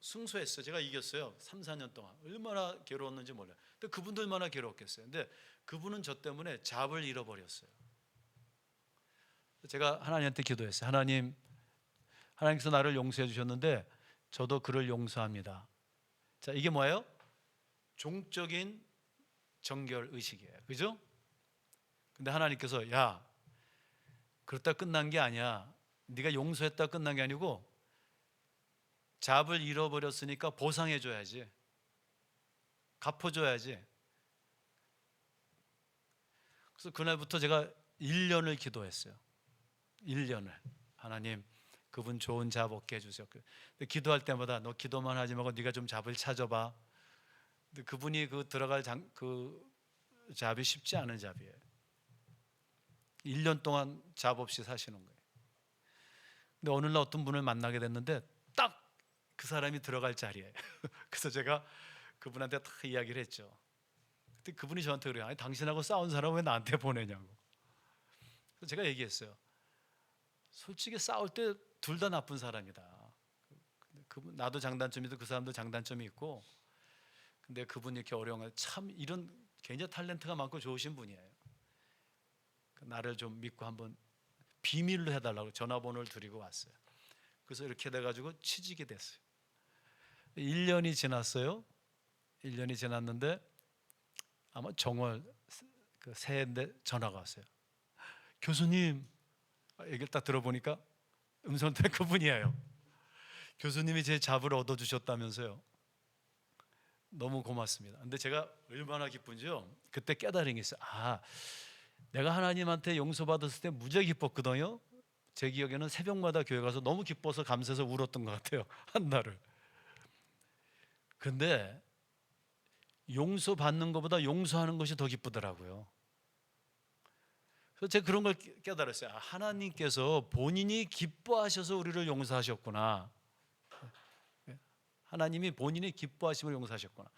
승소했어요. 제가 이겼어요. 3, 4년 동안. 얼마나 괴로웠는지 몰라요. 근데 그분도 얼마나 괴로웠겠어요. 근데 그분은 저 때문에 잡을 잃어버렸어요. 제가 하나님한테 기도했어요. 하나님께서 나를 용서해 주셨는데 저도 그를 용서합니다. 자, 이게 뭐예요? 종적인 정결 의식이에요. 그죠? 근데 하나님께서, 야, 그렇다 끝난 게 아니야. 네가 용서했다 끝난 게 아니고 잡을 잃어버렸으니까 보상해 줘야지. 갚아줘야지. 그래서 그날부터 제가 1년을 기도했어요. 1년을. 하나님, 그분 좋은 잡 얻게 해주세요. 근데 기도할 때마다 너 기도만 하지 말고 네가 좀 잡을 찾아봐. 근데 그분이 들어갈 그 잡이 쉽지 않은 잡이에요. 1년 동안 잡 없이 사시는 거예요. 근데 어느 날 어떤 분을 만나게 됐는데 딱 그 사람이 들어갈 자리예요. 그래서 제가 그분한테 다 이야기를 했죠. 그때 그분이 저한테 그래요. 아니, 당신하고 싸운 사람 왜 나한테 보내냐고. 그래서 제가 얘기했어요. 솔직히 싸울 때 둘 다 나쁜 사람이다. 나도 장단점이 있고 그 사람도 장단점이 있고, 근데 그분이 이렇게 어려운 거 참 이런 굉장히 탤런트가 많고 좋으신 분이에요. 나를 좀 믿고 한번 비밀로 해달라고 전화번호를 드리고 왔어요. 그래서 이렇게 돼가지고 취직이 됐어요. 1년이 지났어요. 1년이 지났는데 아마 정월 그 새해인데 전화가 왔어요. 교수님, 얘기를 딱 들어보니까 음성 때 그분이에요. 교수님이 제 잡을 얻어주셨다면서요. 너무 고맙습니다. 근데 제가 얼마나 기쁜지요. 그때 깨달은 게 있어요. 아, 내가 하나님한테 용서받았을 때 무지하게 기뻤거든요. 제 기억에는 새벽마다 교회 가서 너무 기뻐서 감사해서 울었던 것 같아요. 한 달을. 근데 용서받는 것보다 용서하는 것이 더 기쁘더라고요. 그래서 제가 그런 걸 깨달았어요. 아, 하나님께서 본인이 기뻐하셔서 우리를 용서하셨구나. 하나님이 본인이 기뻐하심을 용서하셨구나.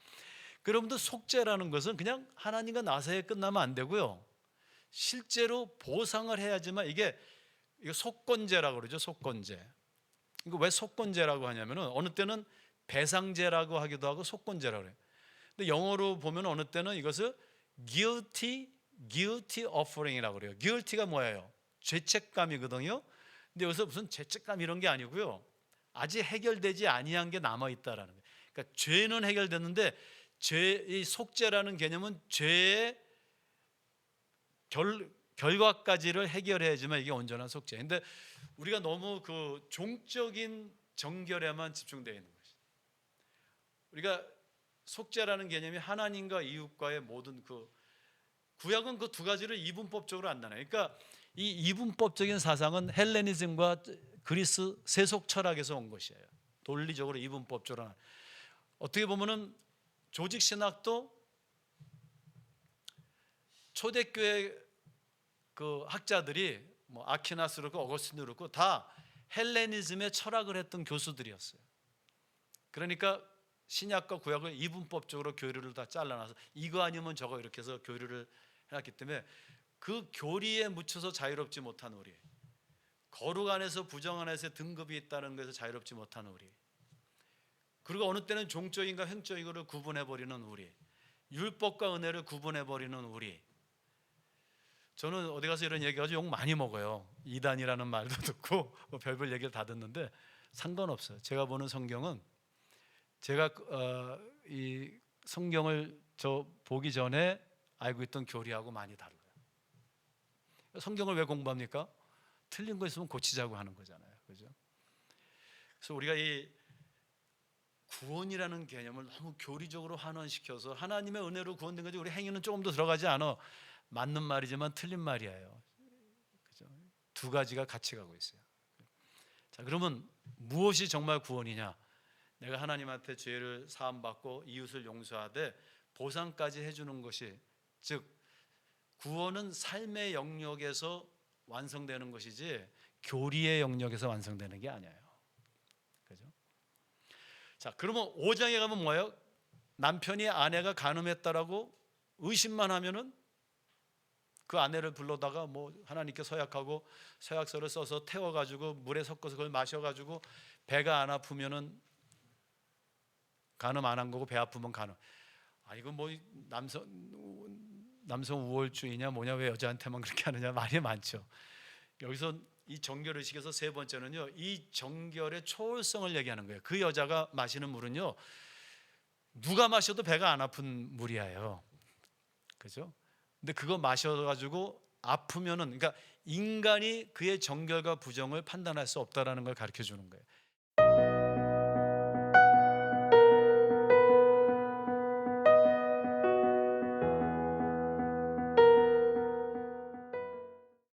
여러분들, 속죄라는 것은 그냥 하나님과 나 사이에 끝나면 안 되고요. 실제로 보상을 해야지만 이게 속건제라고 그러죠. 속건제. 이거 왜 속건제라고 하냐면은 어느 때는 배상제라고 하기도 하고 속건제라고 그래요. 근데 영어로 보면 어느 때는 이것을 guilty offering이라고 그래요. guilty가 뭐예요? 죄책감이거든요. 근데 여기서 무슨 죄책감 이런 게 아니고요. 아직 해결되지 아니한 게 남아 있다라는 거예요. 그러니까 죄는 해결됐는데 이 속죄라는 개념은 죄의 결과까지를 해결해야지만 이게 온전한 속죄. 근데 우리가 너무 그 종적인 정결에만 집중되어 있는 것이. 우리가 속죄라는 개념이 하나님과 이웃과의 모든 그 구약은 그 두 가지를 이분법적으로 안 나눠요. 그러니까 이 이분법적인 사상은 헬레니즘과 그리스 세속 철학에서 온 것이에요. 논리적으로 이분법적으로. 어떻게 보면은 조직 신학도 초대교회 그 학자들이 뭐 아퀴나스도 그렇고 어거스틴도 그렇고 다 헬레니즘의 철학을 했던 교수들이었어요. 그러니까 신약과 구약을 이분법적으로 교리를 다 잘라놔서 이거 아니면 저거 이렇게 해서 교리를 해놨기 때문에 그 교리에 묻혀서 자유롭지 못한 우리, 거룩 안에서 부정 안에서 등급이 있다는 것에서 자유롭지 못한 우리, 그리고 어느 때는 종적인과 횡적인을 구분해버리는 우리, 율법과 은혜를 구분해버리는 우리. 저는 어디 가서 이런 얘기가지고 욕 많이 먹어요. 이단이라는 말도 듣고 뭐 별별 얘기를 다 듣는데 상관없어요. 제가 보는 성경은 제가 이 성경을 보기 전에 알고 있던 교리하고 많이 달라요. 성경을 왜 공부합니까? 틀린 거 있으면 고치자고 하는 거잖아요. 그죠? 그래서 우리가 이 구원이라는 개념을 너무 교리적으로 환원시켜서 하나님의 은혜로 구원된 거지 우리 행위는 조금 더 들어가지 않아. 맞는 말이지만 틀린 말이에요. 그죠? 두 가지가 같이 가고 있어요. 자, 그러면 무엇이 정말 구원이냐? 내가 하나님한테 죄를 사함받고 이웃을 용서하되 보상까지 해주는 것이, 즉 구원은 삶의 영역에서 완성되는 것이지 교리의 영역에서 완성되는 게 아니에요. 그죠? 자, 그러면 5장에 가면 뭐예요? 남편이 아내가 간음했다라고 의심만 하면은 그 아내를 불러다가 뭐 하나님께 서약하고 서약서를 써서 태워가지고 물에 섞어서 그걸 마셔가지고 배가 안 아프면은 간음 안 한 거고 배 아프면 간음. 아, 이거 뭐 남성 우월주의냐 뭐냐, 왜 여자한테만 그렇게 하느냐 말이 많죠. 여기서 이 정결 의식에서 세 번째는요, 이 정결의 초월성을 얘기하는 거예요. 그 여자가 마시는 물은요, 누가 마셔도 배가 안 아픈 물이에요. 그죠? 근데 그거 마셔가지고 아프면은, 그러니까 인간이 그의 정결과 부정을 판단할 수 없다라는 걸 가르쳐 주는 거예요.